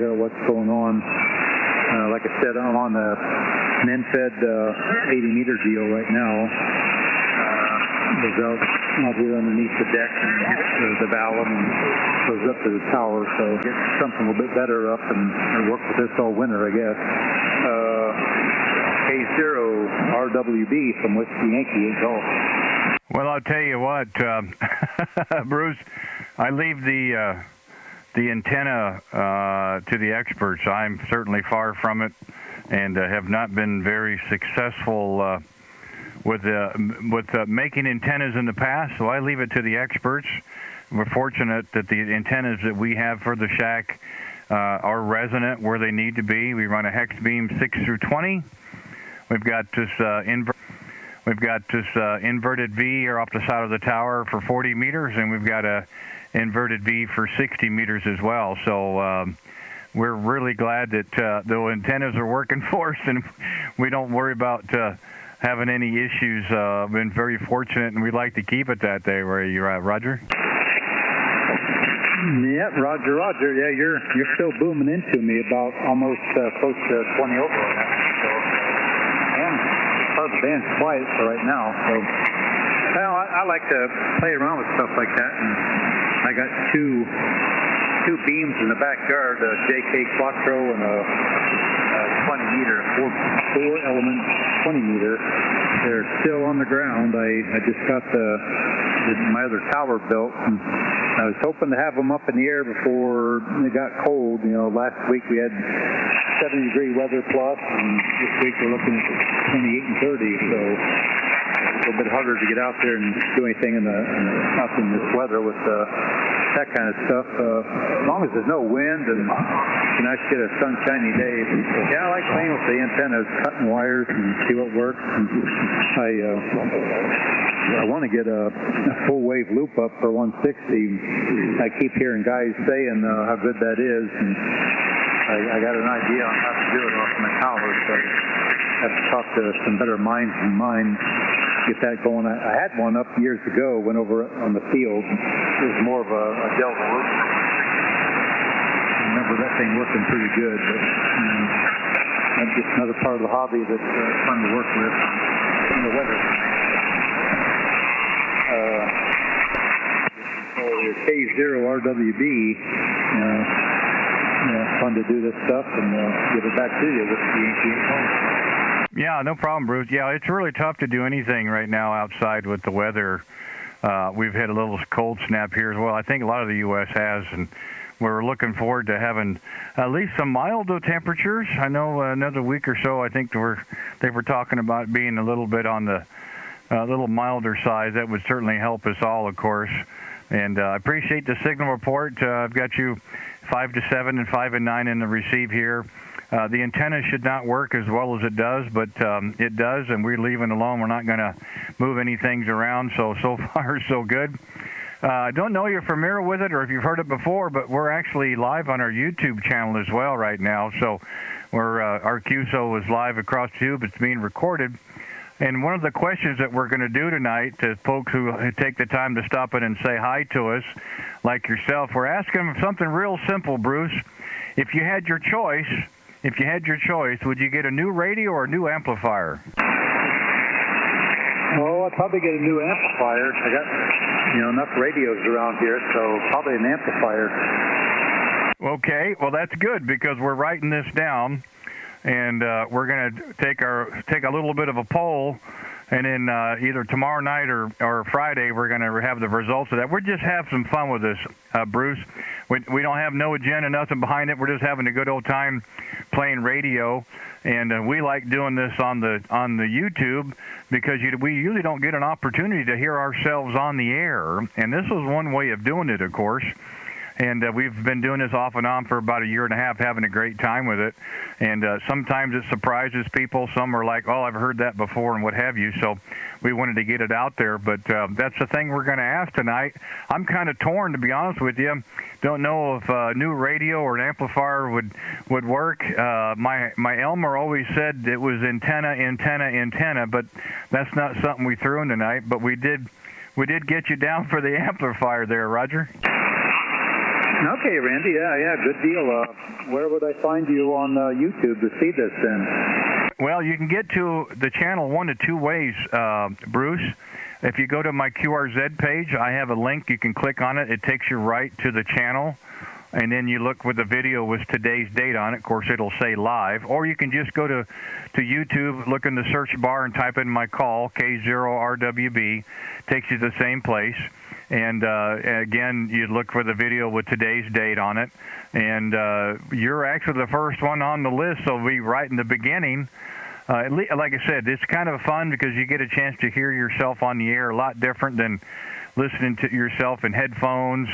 figure out what's going on. Like I said, I'm on an end-fed 80-meter deal right now. Goes out here underneath the deck and hits the valve and goes up to the tower. So get something a little bit better up and work with this all winter, I guess. K0 RWB from Whiskey Yankee Golf. Well, I'll tell you what, Bruce, I leave the antenna to the experts. I'm certainly far from it and have not been very successful with making antennas in the past, so I leave it to the experts. We're fortunate that the antennas that we have for the shack are resonant where they need to be. We run a hex beam 6 through 20. We've got this inverted V here off the side of the tower for 40 meters, and we've got a inverted V for 60 meters as well. So we're really glad that the antennas are working for us, and we don't worry about having any issues. Been very fortunate, and we'd like to keep it that way. Where you're at, Roger? Yeah, Roger. Yeah, you're still booming into me about almost close to 20 over on that. So, and part of the band's quiet for right now. So, well, I like to play around with stuff like that, and I got two beams in the backyard, a JK Quattro and a 20-meter, four element 20-meter. They're still on the ground. I just got my other tower built, and I was hoping to have them up in the air before it got cold. You know, last week we had 70-degree weather plus, and this week we're looking at 28 and 30. So a little bit harder to get out there and do anything in this weather with that kind of stuff. As long as there's no wind and it's a nice, get a sunshiny day. Yeah, I like playing with the antennas, cutting wires and see what works. And I want to get a full wave loop up for 160. I keep hearing guys saying how good that is, and I got an idea on how to do it off my tower, so I have to talk to some better minds than mine, get that going. I had one up years ago, went over on the field. It was more of a Delta loop. I remember that thing working pretty good, but that's just another part of the hobby that's fun to work with in the weather. Your K0 RWB, fun to do this stuff and give it back to you with the Yankee home. Yeah, no problem, Bruce. Yeah, it's really tough to do anything right now outside with the weather. We've had a little cold snap here as well. I think a lot of the U.S. has, and we're looking forward to having at least some milder temperatures. I know another week or so, I think they were talking about being a little bit on the little milder side. That would certainly help us all, of course. And I appreciate the signal report. I've got you 5 to 7 and 5 and 9 in the receive here. The antenna should not work as well as it does, but it does, and we're leaving it alone. We're not going to move any things around, so far so good. I don't know if you're familiar with it or if you've heard it before, but we're actually live on our YouTube channel as well right now. So our QSO is live across tube. It's being recorded. And one of the questions that we're going to do tonight to folks who take the time to stop in and say hi to us, like yourself, we're asking them something real simple, Bruce. If you had your choice, would you get a new radio or a new amplifier? Oh, I'd probably get a new amplifier. I got, enough radios around here, so probably an amplifier. Okay, well that's good because we're writing this down, and we're going to take a little bit of a poll, and then either tomorrow night or Friday we're going to have the results of that. We're just have some fun with this, Bruce. We don't have no agenda, nothing behind it. We're just having a good old time playing radio, and we like doing this on the YouTube because we usually don't get an opportunity to hear ourselves on the air, and this was one way of doing it, of course. And we've been doing this off and on for about a year and a half, having a great time with it. And sometimes it surprises people. Some are like, oh, I've heard that before and what have you. So we wanted to get it out there. But that's the thing we're going to ask tonight. I'm kind of torn, to be honest with you. Don't know if a new radio or an amplifier would work. My Elmer always said it was antenna, but that's not something we threw in tonight. But we did get you down for the amplifier there, Roger. Okay, Randy. Yeah, good deal. Where would I find you on YouTube to see this then? Well, you can get to the channel one of two ways, Bruce. If you go to my QRZ page, I have a link. You can click on it. It takes you right to the channel. And then you look with the video with today's date on it. Of course, it'll say live. Or you can just go to YouTube, look in the search bar, and type in my call, K0RWB. Takes you to the same place. And again, you look for the video with today's date on it. And you're actually the first one on the list, so we'll be right in the beginning. Like I said, it's kind of fun because you get a chance to hear yourself on the air, a lot different than listening to yourself in headphones,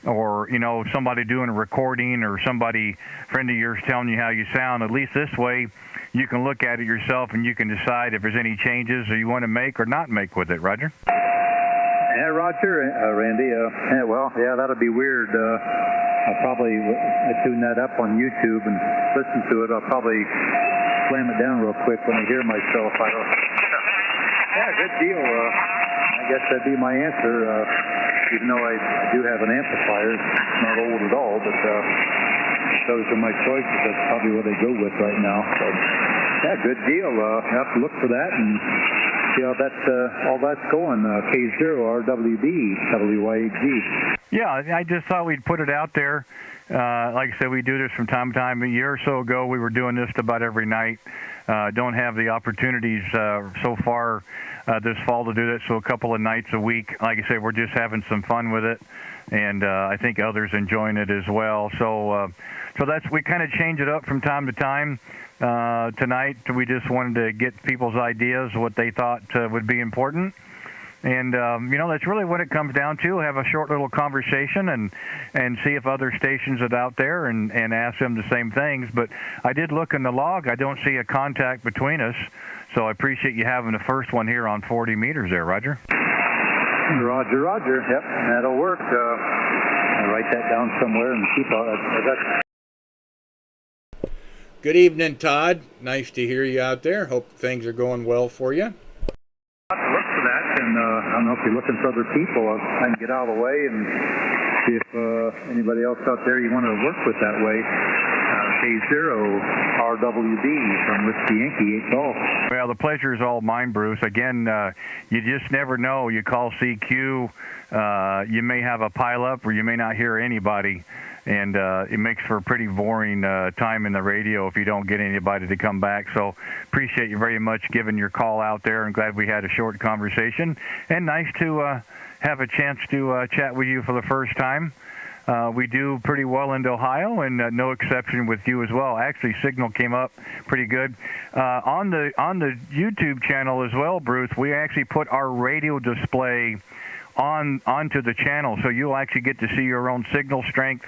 or somebody doing a recording, or friend of yours telling you how you sound. At least this way you can look at it yourself and you can decide if there's any changes that you want to make or not make with it. Roger? Yeah, Roger, Randy. That'll be weird. I'll probably tune that up on YouTube and listen to it. I'll probably slam it down real quick when I hear myself. Yeah, good deal. I guess that'd be my answer. Even though I do have an amplifier, it's not old at all, but those are my choices. That's probably what I go with right now. So, yeah, good deal. I have to look for that and see how all that's going. K0RWB WYAG. Yeah, I just thought we'd put it out there. Like I said, we do this from time to time. A year or so ago, we were doing this about every night. Don't have the opportunities so far this fall to do that, so a couple of nights a week. Like I said, we're just having some fun with it, and I think others enjoying it as well. So we kind of change it up from time to time. Tonight, we just wanted to get people's ideas, what they thought would be important. And, that's really what it comes down to. Have a short little conversation and see if other stations are out there and ask them the same things. But I did look in the log. I don't see a contact between us. So I appreciate you having the first one here on 40 meters there, Roger. Roger. Yep, that'll work. I'll write that down somewhere and keep that. Good evening, Todd. Nice to hear you out there. Hope things are going well for you. I'll have to look for that, and I don't know if you're looking for other people. I can get out of the way and see if anybody else out there you want to work with that way. K0RWB from Whiskey Yankee 8 Golf. Well, the pleasure is all mine, Bruce. Again, you just never know. You call CQ, you may have a pileup or you may not hear anybody. And it makes for a pretty boring time in the radio if you don't get anybody to come back. So appreciate you very much giving your call out there. I'm glad we had a short conversation. And nice to have a chance to chat with you for the first time. We do pretty well in Ohio, and no exception with you as well. Actually, signal came up pretty good. On the YouTube channel as well, Bruce, we actually put our radio display onto the channel, so you'll actually get to see your own signal strength.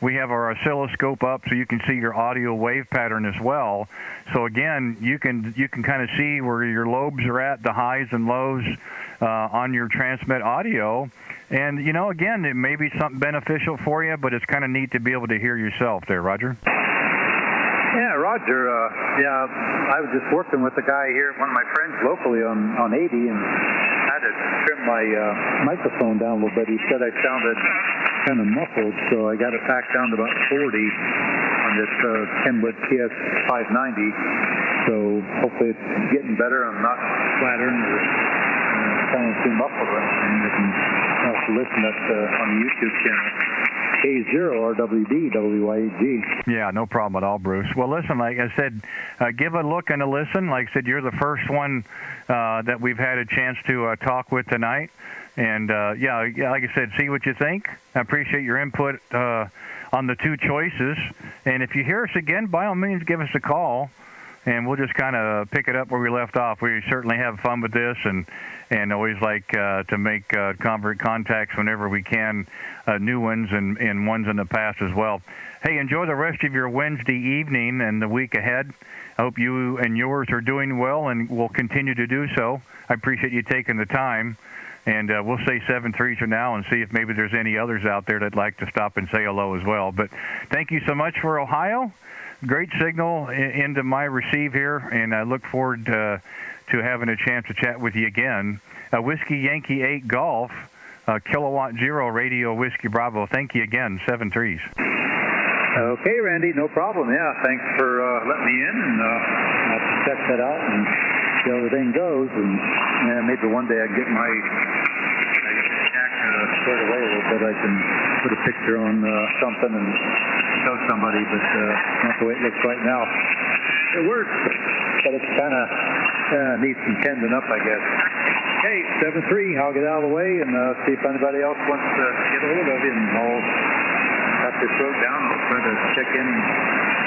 We have our oscilloscope up so you can see your audio wave pattern as well. So again, you can kind of see where your lobes are at, the highs and lows on your transmit audio. And, again, it may be something beneficial for you, but it's kind of neat to be able to hear yourself there, Roger. Yeah, Roger. I was just working with a guy here, one of my friends locally on 80, and had to trim my microphone down a little bit. He said I sounded kind of muffled, so I got it back down to about 40 on this Kenwood TS 590. So hopefully it's getting better. I'm not flattering or sounding too muffled or anything. You can also listen up on the YouTube channel. K0RWB WYAG. Yeah, no problem at all, Bruce. Well, listen, like I said, give a look and a listen. Like I said, you're the first one that we've had a chance to talk with tonight. And, like I said, see what you think. I appreciate your input on the two choices. And if you hear us again, by all means, give us a call. And we'll just kind of pick it up where we left off. We certainly have fun with this and always like to make contacts whenever we can, new ones and ones in the past as well. Hey, enjoy the rest of your Wednesday evening and the week ahead. I hope you and yours are doing well and will continue to do so. I appreciate you taking the time. And we'll say 7-3 for now and see if maybe there's any others out there that'd like to stop and say hello as well. But thank you so much for Ohio. Great signal into my receive here, and I look forward to having a chance to chat with you again. Whiskey Yankee 8 Golf Kilowatt Zero Radio Whiskey Bravo. Thank you again, 7-3s. Okay, Randy, no problem. Yeah, thanks for letting me in, and I'll have to check that out and see how everything goes. And maybe one day I get my shack squared away a little bit. I can put a picture on something and show somebody, but not the way it looks right now. It works, but it's kind of needs some tending up, I guess. Okay, 7-3, I'll get out of the way and see if anybody else wants to get a hold of you, and I'll got this road down. I'll try to check in and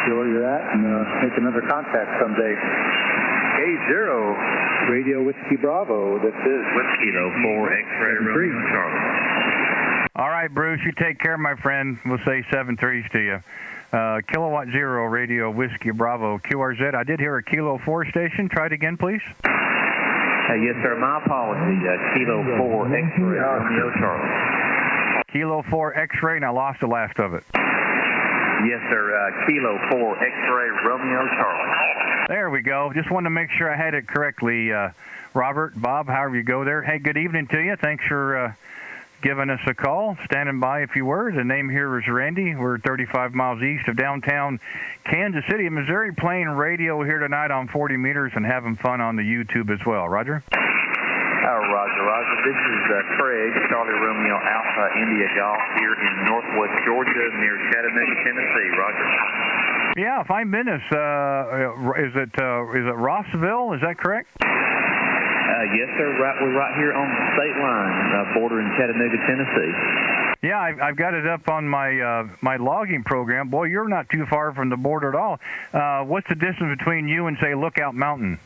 see where you're at and make another contact someday. K0, Radio Whiskey Bravo. This is Whiskey, 4 X-ray Romeo Charlie. All right, Bruce, you take care, my friend. We'll say 7-3s to you. Kilowatt Zero Radio Whiskey Bravo QRZ. I did hear a Kilo 4 station. Try it again, please. Yes, sir. My apologies. Kilo 4 X-ray Romeo Charlie. Kilo 4 X-ray, and I lost the last of it. Yes, sir. Kilo 4 X-ray Romeo Charlie. There we go. Just wanted to make sure I had it correctly. Robert, Bob, however you go there. Hey, good evening to you. Thanks for giving us a call. Standing by if you were. The name here is Randy. We're 35 miles east of downtown Kansas City, Missouri, playing radio here tonight on 40 meters and having fun on the YouTube as well. Roger? Roger. This is Craig, Charlie Romeo Alpha India Golf here in northwest Georgia near Chattanooga, Tennessee. Roger. Yeah, fine business. Is it Rossville? Is that correct? Yes, sir. We're right here on the state line, bordering Chattanooga, Tennessee. Yeah, I've got it up on my logging program. Boy, you're not too far from the border at all. What's the distance between you and, say, Lookout Mountain?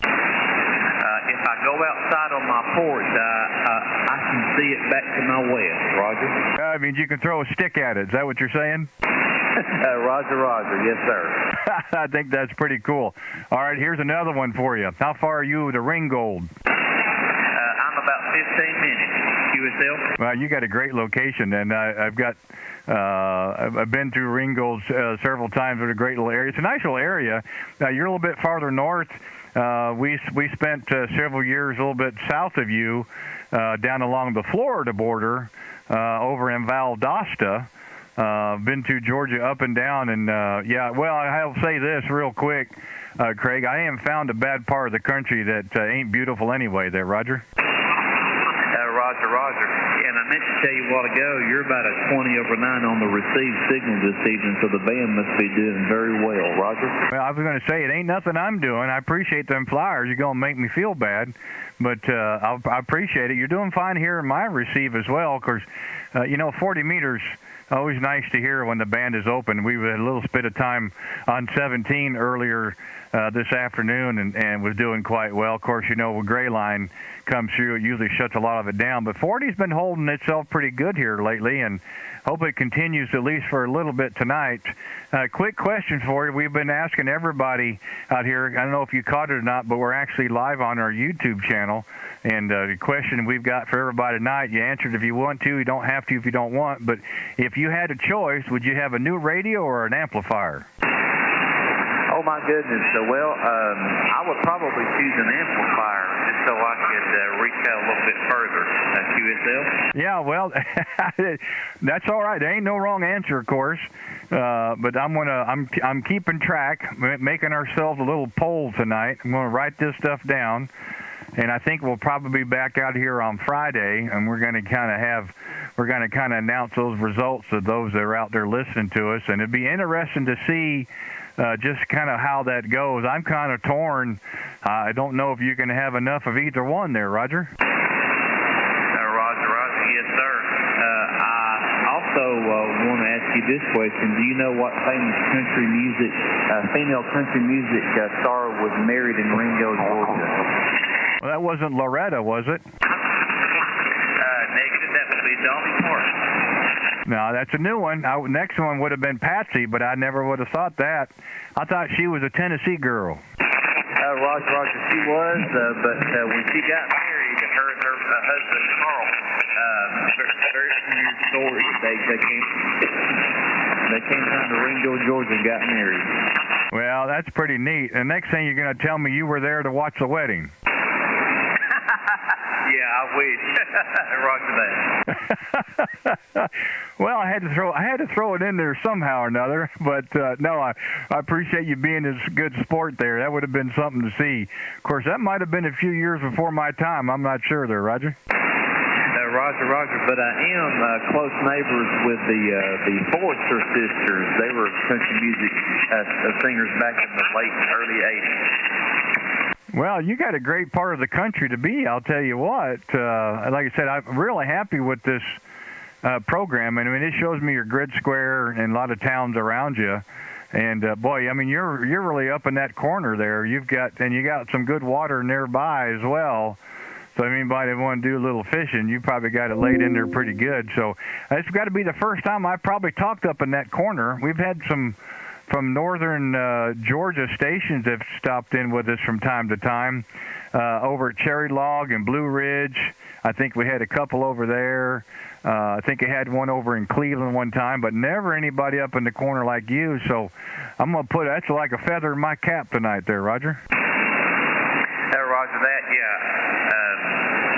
If I go outside on my porch, I can see it back to my west, Roger. I mean, you can throw a stick at it. Is that what you're saying? Roger. Yes, sir. I think that's pretty cool. All right, here's another one for you. How far are you to Ringgold? I'm about 15 minutes. QSL. Well, you got a great location, and I've been through Ringgold several times. It's a great little area. It's a nice little area. You're a little bit farther north. We spent several years a little bit south of you, down along the Florida border, over in Valdosta. Been to Georgia up and down, and well, I'll say this real quick, Craig. I haven't found a bad part of the country that ain't beautiful anyway. There, Roger. Roger. And I meant to tell you a while ago, you're about a 20 over 9 on the received signal this evening, so the band must be doing very well. Roger? Well, I was going to say, it ain't nothing I'm doing. I appreciate them flyers. You're going to make me feel bad, but I appreciate it. You're doing fine here in my receive as well, because, 40 meters, always nice to hear when the band is open. We had a little bit of time on 17 earlier this afternoon and was doing quite well. Of course, when Gray Line comes through, it usually shuts a lot of it down. But 40's been holding itself pretty good here lately, and hope it continues at least for a little bit tonight. Quick question for you. We've been asking everybody out here, I don't know if you caught it or not, but we're actually live on our YouTube channel. And the question we've got for everybody tonight, you answered if you want to, you don't have to if you don't want. But if you had a choice, would you have a new radio or an amplifier? Oh, my goodness. I would probably choose an amplifier just so I could reach out a little bit further. QSL? Yeah, well, that's all right. There ain't no wrong answer, of course. But I'm keeping track, making ourselves a little poll tonight. I'm going to write this stuff down. And I think we'll probably be back out here on Friday, and we're going to kind of announce those results of those that are out there listening to us. And it'd be interesting to see just kind of how that goes. I'm kind of torn. I don't know if you can have enough of either one there, Roger. Roger, yes, sir. I also want to ask you this question. Do you know what famous female country music star was married in Ringgold, Georgia? Well, that wasn't Loretta, was it? Negative. That would be Dolly Parton. No, that's a new one. Next one would have been Patsy, but I never would have thought that. I thought she was a Tennessee girl. Roger, she was, but when she got married, her and her husband, Carl, very weird story. They came down to Ringgold, Georgia and got married. Well, that's pretty neat. And next thing you're going to tell me you were there to watch the wedding. Yeah, I I wish. Roger that. Well, I had to throw it in there somehow or another. But no, I appreciate you being a good sport there. That would have been something to see. Of course, that might have been a few years before my time. I'm not sure there, Roger. Roger, but I am close neighbors with the Forrester sisters. They were country music singers back in the early 80s. Well, you got a great part of the country to be, I'll tell you what. Like I said, I'm really happy with this program. I mean, it shows me your grid square and a lot of towns around you. And boy, I mean, you're really up in that corner there. You got some good water nearby as well. So if anybody want to do a little fishing, you probably got it laid in there pretty good. So it's got to be the first time I've probably talked up in that corner. We've had some from northern Georgia stations that have stopped in with us from time to time over at Cherry Log and Blue Ridge. I think we had a couple over there. I think I had one over in Cleveland one time, but never anybody up in the corner like you. So I'm going to that's like a feather in my cap tonight there, Roger. Roger that, yeah.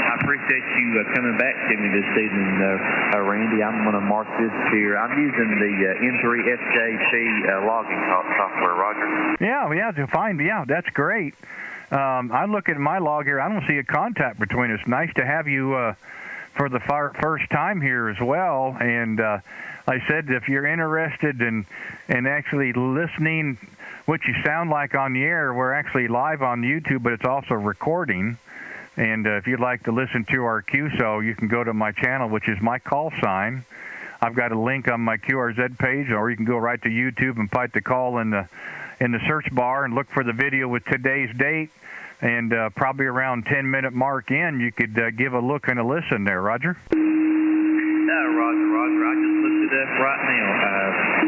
I appreciate you coming back to me this evening, Randy. I'm going to mark this here. I'm using the M3 FJT logging software, Roger. Yeah, that's great. I look at my log here. I don't see a contact between us. Nice to have you for the first time here as well. And like I said, if you're interested in actually listening what you sound like on the air, we're actually live on YouTube, but it's also recording. And if you'd like to listen to our QSO, you can go to my channel, which is my call sign. I've got a link on my QRZ page, or you can go right to YouTube and type the call in the search bar and look for the video with today's date. And probably around 10-minute mark in, you could give a look and a listen there, Roger. Roger. I just looked it up right now.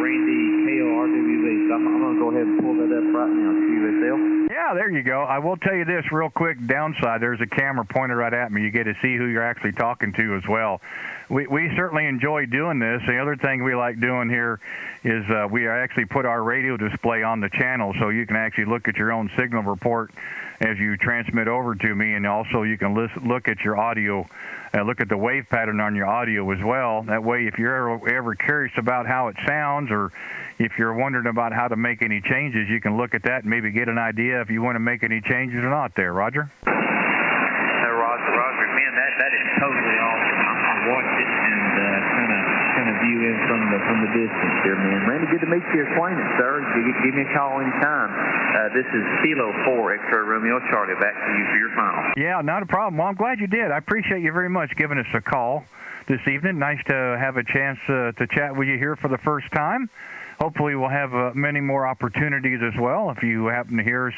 Randy KORWV. So I'm going to go ahead and pull that up right now. QSL. Yeah, there you go. I will tell you this real quick. Downside, there's a camera pointed right at me. You get to see who you're actually talking to as well. We certainly enjoy doing this. The other thing we like doing here is we actually put our radio display on the channel, so you can actually look at your own signal report as you transmit over to me, and also you can look at your audio, look at the wave pattern on your audio as well. That way, if you're ever curious about how it sounds, or if you're wondering about how to make any changes, you can look at that and maybe get an idea if you want to make any changes or not there, Roger. Roger. Man, that is totally awesome. I'm going to watch it and kind of view in from the distance here, man. Randy, good to meet you. Acquaintance, sir. Give me a call anytime. This is Kilo 4 X-Ray Romeo Charlie. Back to you for your final. Yeah, not a problem. Well, I'm glad you did. I appreciate you very much giving us a call this evening. Nice to have a chance to chat with you here for the first time. Hopefully we'll have many more opportunities as well. If you happen to hear us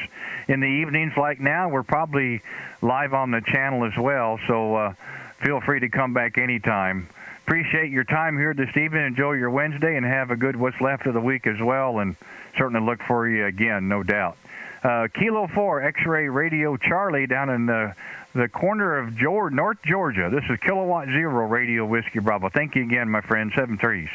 in the evenings like now, we're probably live on the channel as well, so feel free to come back anytime. Appreciate your time here this evening. Enjoy your Wednesday and have a good what's left of the week as well, and certainly look for you again, no doubt. Kilo 4 X-Ray Radio Charlie down in the corner of North Georgia. This is Kilowatt Zero Radio Whiskey Bravo. Thank you again, my friend. 73s.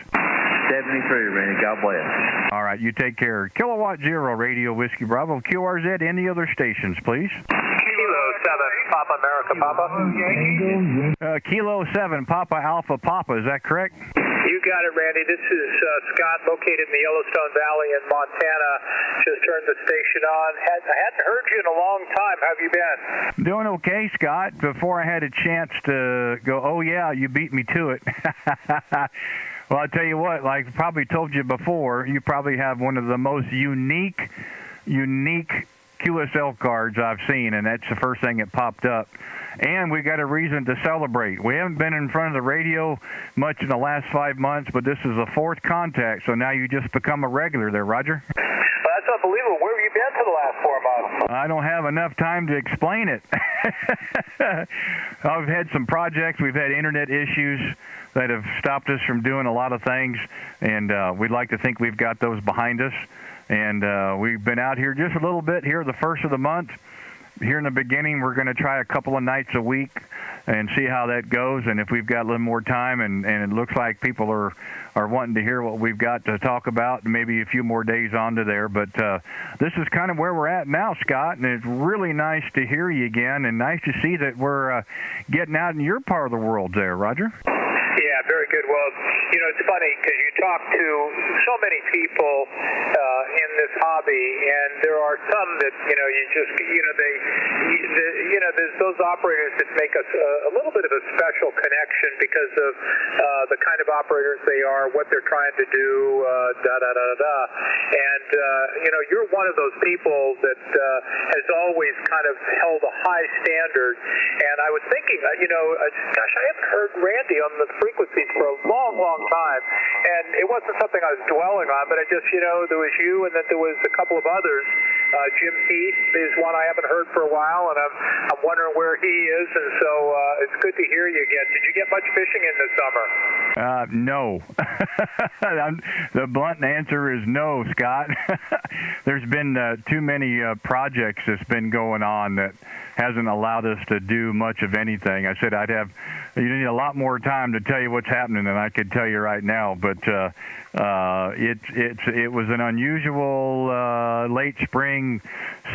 73, Randy. God bless. All right, you take care. Kilowatt Zero Radio Whiskey Bravo. QRZ, any other stations, please? Kilo 7 Papa America Papa. Kilo 7 Papa Alpha Papa, is that correct? You got it, Randy. This is Scott, located in the Yellowstone Valley in Montana. Just turned the station on. I hadn't heard you in a long time. How have you been? Doing okay, Scott. Before I had a chance to go, oh, yeah, you beat me to it. Well, I'll tell you what, like I probably told you before, you probably have one of the most unique QSL cards I've seen, and that's the first thing that popped up. And we got a reason to celebrate. We haven't been in front of the radio much in the last 5 months, but this is the fourth contact, so now you just become a regular there, Roger. Well, that's unbelievable. Where have you been for the last 4 months? I don't have enough time to explain it. I've had some projects. We've had internet issues that have stopped us from doing a lot of things, and we'd like to think we've got those behind us. And we've been out here just a little bit here the first of the month, here in the beginning, we're going to try a couple of nights a week and see how that goes. And if we've got a little more time and it looks like people are wanting to hear what we've got to talk about, maybe a few more days onto there. But this is kind of where we're at now, Scott, and it's really nice to hear you again and nice to see that we're getting out in your part of the world there, Roger. Yeah, very good. Well, it's funny because you talk to so many people in this hobby, and there are some that there's those operators that make us a little bit of a special connection because of the kind of operators they are, what they're trying to do, and you're one of those people that has always kind of held a high standard. And I was thinking, gosh, I haven't heard Randy on the frequencies for a long, long time, and it wasn't something I was dwelling on, but I just, there was you, and then there was a couple of others. Jim Heath is one I haven't heard for a while, and I'm wondering where he is, and so it's good to hear you again. Did you get much fishing in this summer? No. The blunt answer is no, Scott. There's been too many projects that's been going on that hasn't allowed us to do much of anything. I said you need a lot more time to tell you what's happening than I could tell you right now, but it was an unusual late spring,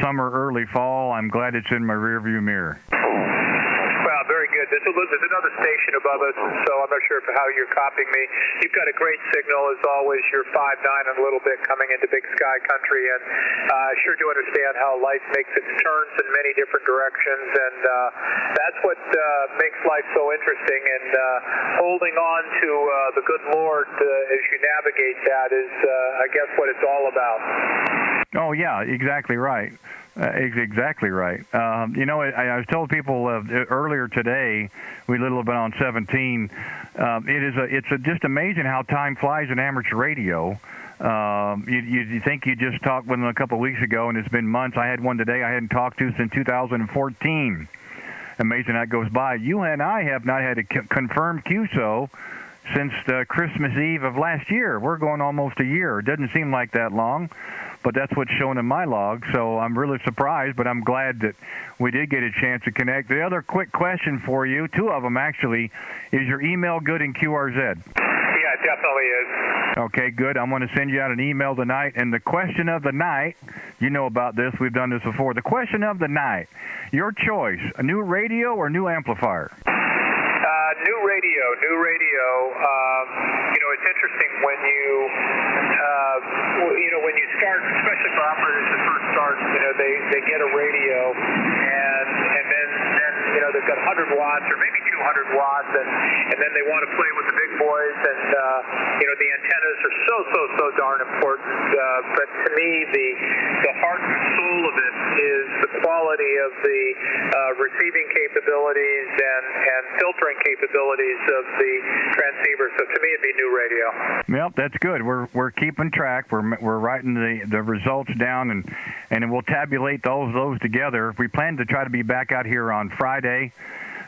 summer, early fall. I'm glad it's in my rearview mirror. Well, very good. There's another station above us, so I'm not sure how you're copying me. You've got a great signal, as always. You're 5'9" and a little bit coming into Big Sky country, and I sure do understand how life makes its turns in many different directions, and that's what makes life so interesting, and holding on to the good Lord as you navigate that is, I guess, what it's all about. Oh, yeah, exactly right. Exactly right. I told people earlier today, we did a little bit on 17. It's just amazing how time flies in amateur radio. You think you just talked with them a couple of weeks ago, and it's been months. I had one today I hadn't talked to since 2014. Amazing how it goes by. You and I have not had a confirmed QSO since Christmas Eve of last year. We're going almost a year. It doesn't seem like that long, but that's what's shown in my log. So I'm really surprised, but I'm glad that we did get a chance to connect. The other quick question for you, two of them actually, is your email good in QRZ? Yeah, it definitely is. Okay, good. I'm going to send you out an email tonight. And the question of the night, you know about this. We've done this before. The question of the night, your choice, a new radio or new amplifier? New radio. It's interesting when you start, especially for operators that first start, they get a radio and then they've got 100 watts or maybe 200 watts, and then they want to play with the big boys, and the antennas are so darn important. But to me, the heart and soul of it is the quality of the receiving capabilities and filtering capabilities of the transceiver. So to me, it'd be new radio. Well, that's good. We're keeping track. We're writing the results down, and we'll tabulate those together. We plan to try to be back out here on Friday,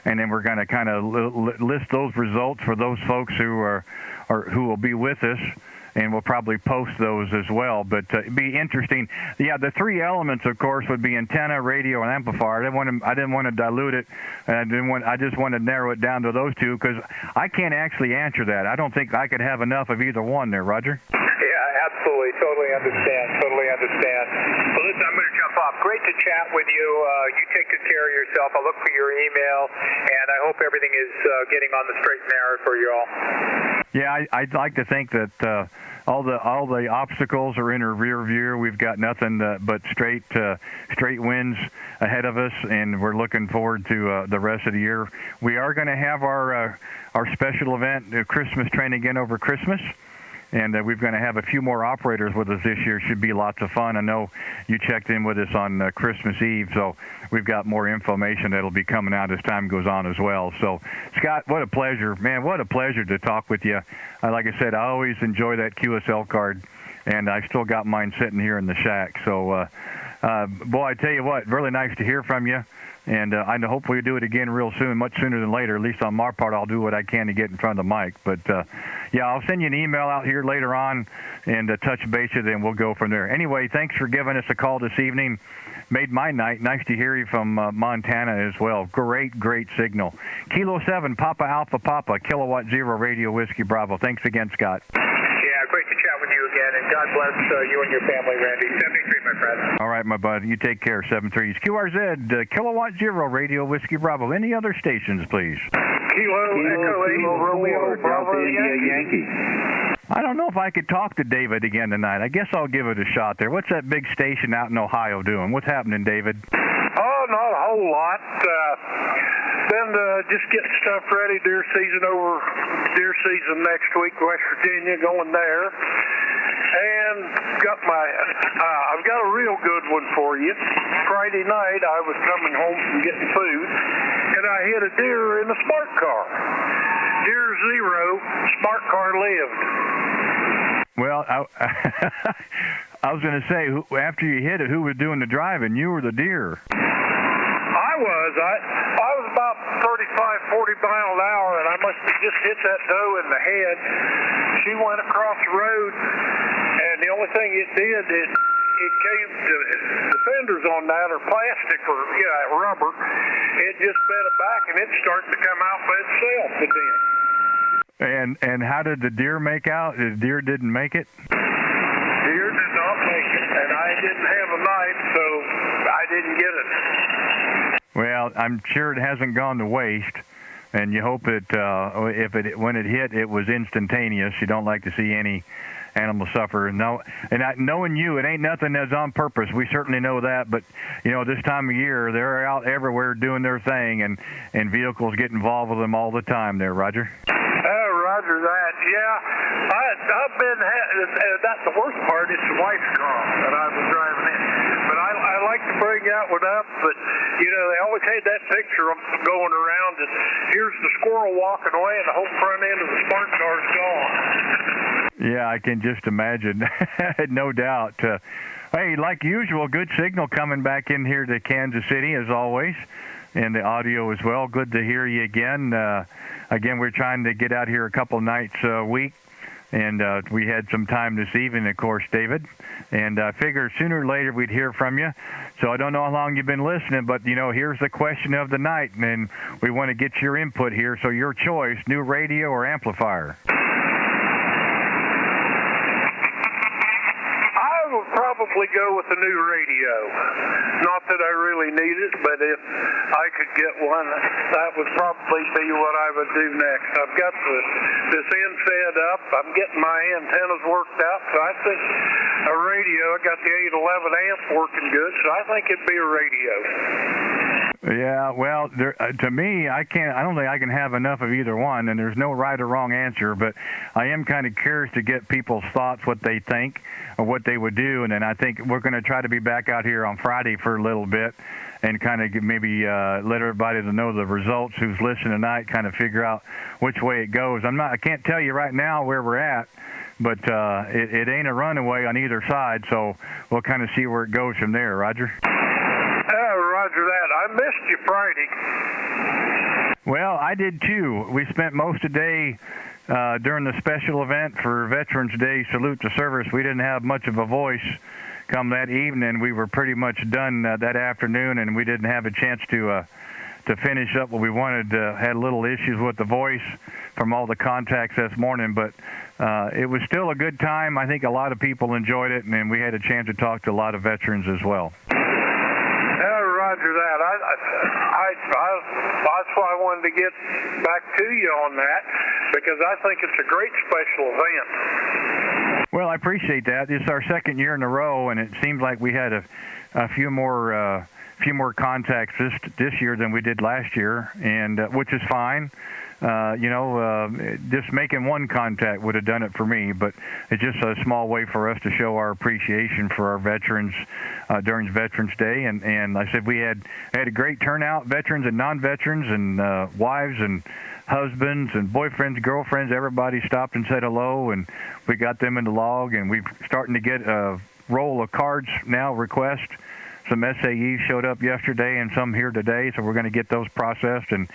and then we're going to kind of list those results for those folks who will be with us, and we'll probably post those as well. But it'd be interesting. Yeah, the three elements, of course, would be antenna, radio, and amplifier. I didn't want to dilute it, and I just want to narrow it down to those two because I can't actually answer that. I don't think I could have enough of either one there, Roger. Yeah, absolutely. Totally understand. Well, listen, I'm going to jump off. Great to chat with you. You take good care of yourself. I'll look for your email, and I hope everything is getting on the straight and narrow for you all. Yeah, I'd like to think that all the obstacles are in our rear view. We've got nothing but straight wins ahead of us, and we're looking forward to the rest of the year. We are going to have our special event, Christmas train again over Christmas. And we're going to have a few more operators with us this year. Should be lots of fun. I know you checked in with us on Christmas Eve, so we've got more information that'll be coming out as time goes on as well. So, Scott, what a pleasure. Man, what a pleasure to talk with you. Like I said, I always enjoy that QSL card, and I've still got mine sitting here in the shack. So Boy, I tell you what, really nice to hear from you. And I know hopefully we'll do it again real soon, much sooner than later. At least on my part, I'll do what I can to get in front of the mic. But, yeah, I'll send you an email out here later on and touch base with you, and we'll go from there. Anyway, thanks for giving us a call this evening. Made my night. Nice to hear you from Montana as well. Great signal. Kilo 7, Papa Alpha Papa, Kilowatt 0 Radio Whiskey Bravo. Thanks again, Scott. Yeah, great to chat with you again, and God bless you and your family, Randy. 73, my friend. All right, my bud. You take care. 7-3. QRZ, Kilowatt 0 Radio Whiskey Bravo. Any other stations, please? Kilo Echo Romeo Bravo Yankee. I don't know if I could talk to David again tonight. I guess I'll give it a shot there. What's that big station out in Ohio doing? What's happening, David? Oh, not a whole lot. Been just getting stuff ready. Deer season next week, West Virginia, going there. And I've got a real good one for you. Friday night, I was coming home from getting food, and I hit a deer in a smart car. Deer 0, smart car lived. Well, I was going to say, after you hit it, who was doing the driving? You or the deer? I was about 35, 40 miles an hour, and I must have just hit that doe in the head. She went across the road, and the only thing it did is it came to the fenders on that are plastic or rubber. It just bent it back, and it's starting to come out by itself. It did. And how did the deer make out? The deer didn't make it? Deer did not make it, and I didn't have a knife, so I didn't get it. Well, I'm sure it hasn't gone to waste, and you hope that when it hit, it was instantaneous. You don't like to see any animal suffer. No, and knowing you, it ain't nothing that's on purpose. We certainly know that, but this time of year, they're out everywhere doing their thing, and vehicles get involved with them all the time. There, Roger. Roger that. Yeah, I've been. That's the worst part. It's the wife's car that I was driving in. But I like to bring that one up. But they always had that picture going around. And here's the squirrel walking away, and the whole front end of the smart car's gone. Yeah, I can just imagine. No doubt. Hey, like usual, good signal coming back in here to Kansas City as always. And the audio as well. Good to hear you again. Again, we're trying to get out here a couple nights a week, and we had some time this evening, of course, David. And I figured sooner or later we'd hear from you. So I don't know how long you've been listening, but, here's the question of the night, and we want to get your input here. So your choice, new radio or amplifier? I would probably go with the new radio. Not that I really need it, but if I could get one, that would probably be what I would do next. I've got this end fed up. I'm getting my antennas worked out, so I think a radio. I got the 811 amp working good, so I think it'd be a radio. Yeah, well, to me, I don't think I can have enough of either one, and there's no right or wrong answer, but I am kind of curious to get people's thoughts, what they think, or what they would do, and then I think we're going to try to be back out here on Friday for a little bit and kind of maybe let everybody to know the results who's listening tonight, kind of figure out which way it goes. I can't tell you right now where we're at, but it ain't a runaway on either side, so we'll kind of see where it goes from there. Roger? Roger that. I missed you Friday. Well, I did too. We spent most of the day during the special event for Veterans Day, Salute to Service. We didn't have much of a voice come that evening. We were pretty much done that afternoon, and we didn't have a chance to finish up what we wanted. Had little issues with the voice from all the contacts this morning, but it was still a good time. I think a lot of people enjoyed it, and we had a chance to talk to a lot of veterans as well. Roger that. That's why I wanted to get back to you on that, because I think it's a great special event. Well, I appreciate that. It's our second year in a row, and it seems like we had a few more contacts this year than we did last year, and which is fine. Just making one contact would have done it for me, but it's just a small way for us to show our appreciation for our veterans during Veterans Day. And I said we had a great turnout, veterans and non-veterans and wives and husbands and boyfriends, girlfriends. Everybody stopped and said hello, and we got them in the log, and we're starting to get a roll of cards now, request some SAEs showed up yesterday and some here today, so we're going to get those processed and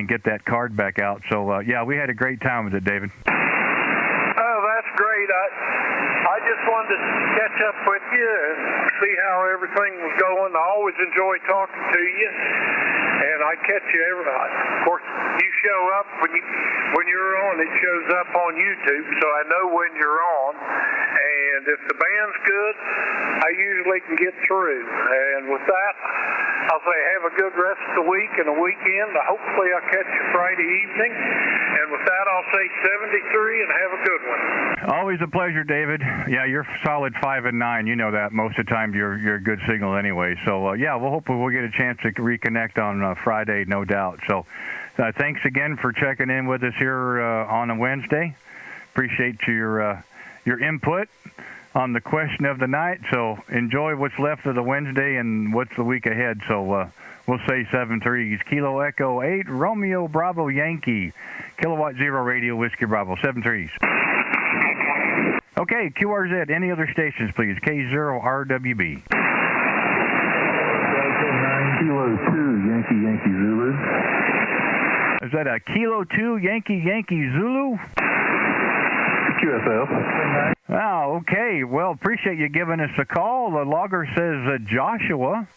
get that card back out. So, yeah, we had a great time with it, David. Oh, that's great. I just wanted to catch up with you and see how everything was going. I always enjoy talking to you, and I catch you every night. Of course, you show up when you're on. It shows up on YouTube, so I know when you're on. And if the band's good, I usually can get through. And with that, I'll say have a good rest of the week and the weekend. Hopefully I'll catch you Friday evening. And with that, I'll say 73 and have a good one. Always a pleasure, David. Yeah, you're solid 5 and 9. You know that. Most of the time you're a good signal anyway. So, yeah, we'll hopefully we'll get a chance to reconnect on Friday, no doubt. So thanks again for checking in with us here on a Wednesday. Appreciate your input on the question of the night. So enjoy what's left of the Wednesday and what's the week ahead. So we'll say 7-3s. Kilo Echo 8, Romeo Bravo Yankee, Kilowatt Zero Radio Whiskey Bravo, 7-3s. Okay, QRZ, any other stations, please? K0RWB. Kilo 2, Yankee Zulu. Is that a Kilo 2, Yankee Zulu? QSL. Oh, okay. Well, appreciate you giving us a call. The logger says Joshua.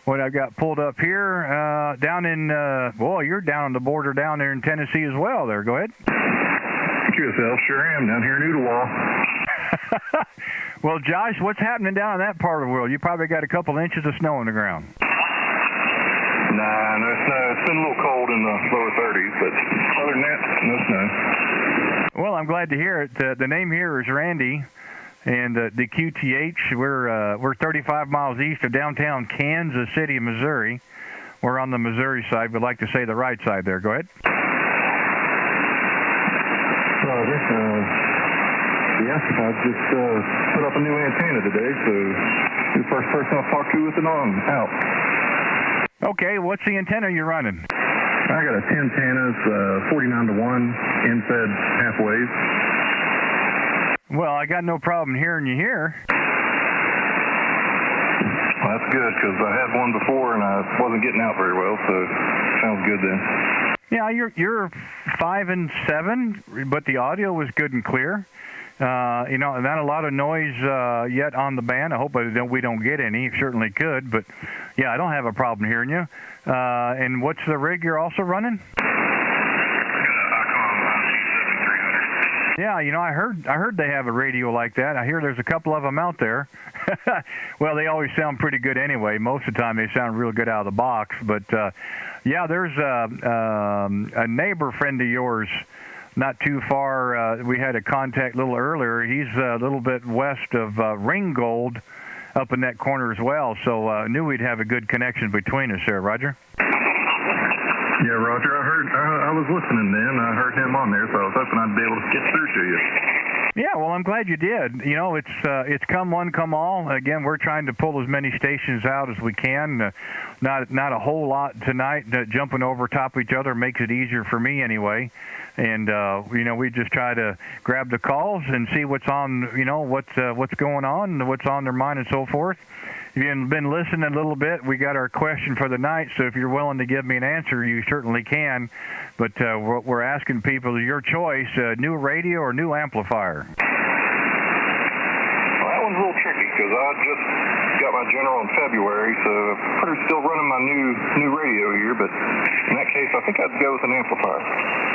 What I got pulled up here down in, you're down on the border down there in Tennessee as well there. Go ahead. QSL, sure am, down here in Ooltewah. Well, Josh, what's happening down in that part of the world? You probably got a couple inches of snow on the ground. Nah, no snow. It's been a little cold in the lower 30s, but other than that, no snow. Well, I'm glad to hear it. The name here is Randy, and the QTH, we're 35 miles east of downtown Kansas City, Missouri. We're on the Missouri side. We'd like to say the right side there. Go ahead. Yeah, I just put up a new antenna today, so you're the first person I've talked to with it on out. Okay, what's the antenna you're running? I got a 10 antennas, 49-1, end-fed half-waves. Well, I got no problem hearing you here. Well, that's good, because I had one before, and I wasn't getting out very well, so sounds good then. Yeah, you're 5 and 7, but the audio was good and clear. Not a lot of noise yet on the band. I hope we don't get any. Certainly could, but yeah, I don't have a problem hearing you. And what's the rig you're also running? Yeah, I heard they have a radio like that. I hear there's a couple of them out there. Well, they always sound pretty good anyway. Most of the time they sound real good out of the box. But yeah, there's a neighbor friend of yours. Not too far, we had a contact a little earlier. He's a little bit west of Ringgold, up in that corner as well. So knew we'd have a good connection between us there, Roger. Yeah, Roger, I was listening then. I heard him on there, so I was hoping I'd be able to get through to you. Yeah, well, I'm glad you did. It's come one, come all. Again, we're trying to pull as many stations out as we can. Not a whole lot tonight. Jumping over top of each other makes it easier for me anyway. And we just try to grab the calls and see what's on, what's going on, what's on their mind, and so forth. If you've been listening a little bit, we got our question for the night. So if you're willing to give me an answer, you certainly can. But we're asking people your choice: new radio or new amplifier. Well, that one's a little tricky because I just got my General in February, so I'm still running my new radio here. But in that case, I think I'd go with an amplifier.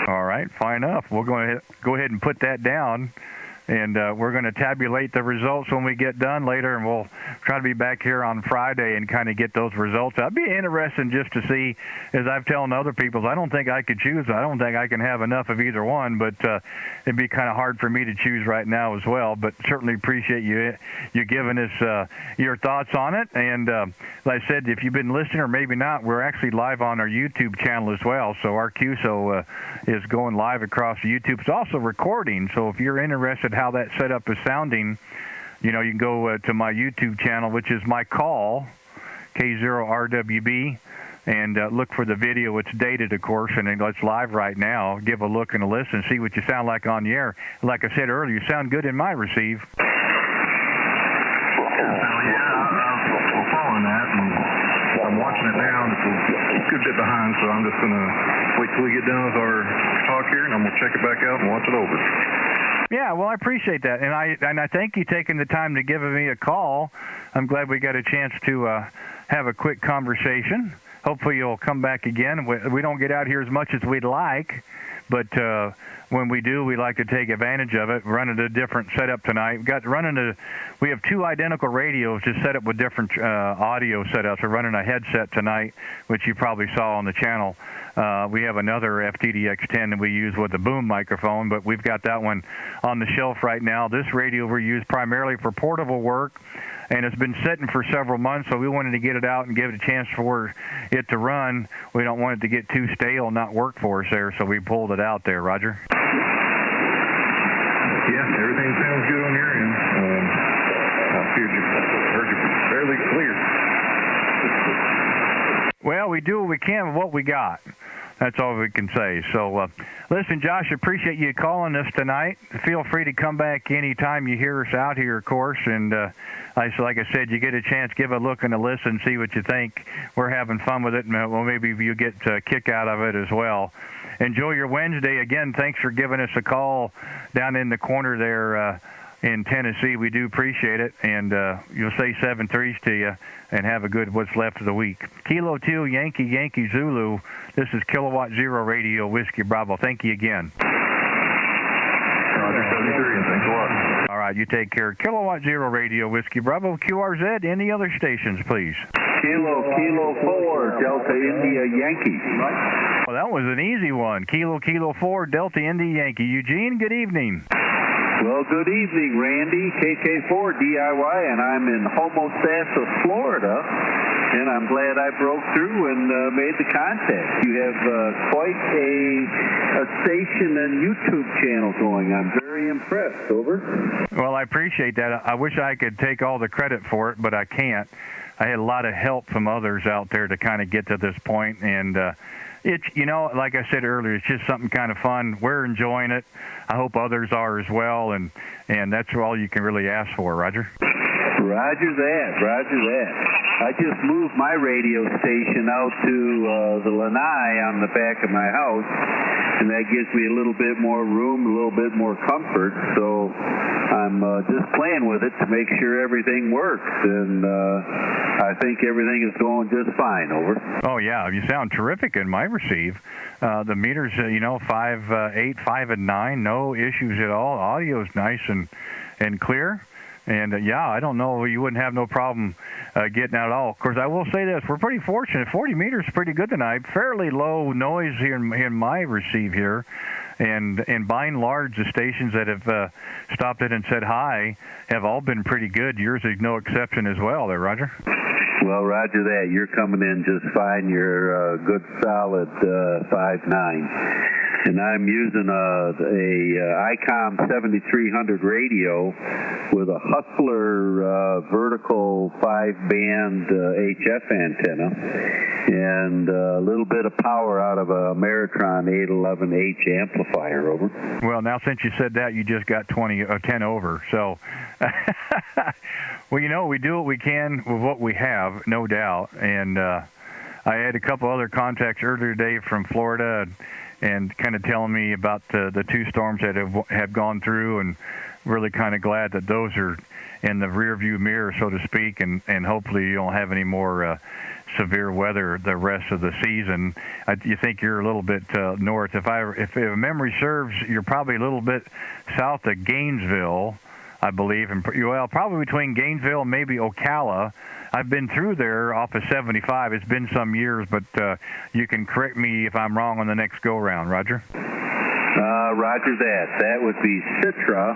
All right, fine enough. We'll go ahead and put that down, and we're going to tabulate the results when we get done later, and we'll try to be back here on Friday and kind of get those results. I'd be interested just to see, as I've telling other people, I don't think I could choose. I don't think I can have enough of either one, but it'd be kind of hard for me to choose right now as well. But certainly appreciate you giving us your thoughts on it. And like I said, if you've been listening or maybe not, we're actually live on our YouTube channel as well. So our QSO is going live across YouTube. It's also recording, so if you're interested how that setup is sounding, you can go to my YouTube channel, which is my call, K0RWB, and look for the video. It's dated, of course, and it's live right now. Give a look and a listen, see what you sound like on the air. Like I said earlier, you sound good in my receive. Yeah, we're following that. good bit behind, so I'm just going to wait till we get done with our talk here, and I'm going to check it back out and watch it over. Yeah, well, I appreciate that, and I thank you taking the time to give me a call. I'm glad we got a chance to have a quick conversation. Hopefully you'll come back again. We don't get out here as much as we'd like, but when we do, we like to take advantage of it. Running a different setup tonight. We have two identical radios just set up with different audio setups. We're running a headset tonight, which you probably saw on the channel. We have another FTDX10 that we use with a boom microphone, but we've got that one on the shelf right now. This radio we use primarily for portable work, and it's been sitting for several months, so we wanted to get it out and give it a chance for it to run. We don't want it to get too stale and not work for us there, so we pulled it out there, Roger. Yeah, everything sounds good on your end. I heard you fairly clear. Well, we do what we can with what we got. That's all we can say. So, listen, Josh, appreciate you calling us tonight. Feel free to come back anytime you hear us out here, of course. And like I said, you get a chance, give a look and a listen, see what you think. We're having fun with it, and well, maybe you get a kick out of it as well. Enjoy your Wednesday. Again, thanks for giving us a call down in the corner there in Tennessee. We do appreciate it, and you'll say 7-3s to you, and have a good what's left of the week. Kilo 2, Yankee Zulu. This is Kilowatt Zero Radio, Whiskey Bravo. Thank you again. Roger, 73, and thanks a lot. All right, you take care. Kilowatt Zero Radio, Whiskey Bravo, QRZ. Any other stations, please? Kilo 4, Delta India Yankee. Well, that was an easy one. Kilo 4, Delta India Yankee. Eugene, good evening. Well, good evening, Randy. KK4 DIY, and I'm in Homosassa, Florida, and I'm glad I broke through and made the contact. You have quite a station and YouTube channel going. I'm very impressed. Over. Well, I appreciate that. I wish I could take all the credit for it, but I can't. I had a lot of help from others out there to kind of get to this point, and it's, like I said earlier, it's just something kind of fun. We're enjoying it. I hope others are as well, and that's all you can really ask for, Roger. Roger that. I just moved my radio station out to the lanai on the back of my house, and that gives me a little bit more room, a little bit more comfort, so I'm just playing with it to make sure everything works, and I think everything is going just fine. Over. Oh, yeah, you sound terrific in my receive. The meters, 5, 8, 5, and 9, no issues at all. Audio's nice and clear. And, I don't know, you wouldn't have no problem getting out at all. Of course, I will say this, we're pretty fortunate. 40 meters is pretty good tonight. Fairly low noise here in my receive here. And by and large, the stations that have stopped in and said hi have all been pretty good. Yours is no exception as well there, Roger. Well, Roger that. You're coming in just fine. You're a good solid 5.9. And I'm using a ICOM 7300 radio with a Hustler vertical 5-band HF antenna and a little bit of power out of a Meritron 811H amplifier. Over. Well, now since you said that, you just got 10 over. So, well, we do what we can with what we have, no doubt. And I had a couple other contacts earlier today from Florida and kind of telling me about the two storms that have gone through, and really kind of glad that those are in the rearview mirror, so to speak, and hopefully you don't have any more severe weather the rest of the season. You think you're a little bit north. If memory serves, you're probably a little bit south of Gainesville, I believe, and probably between Gainesville and maybe Ocala. I've been through there off of 75. It's been some years, but you can correct me if I'm wrong on the next go-round, Roger. Roger that. That would be Citra,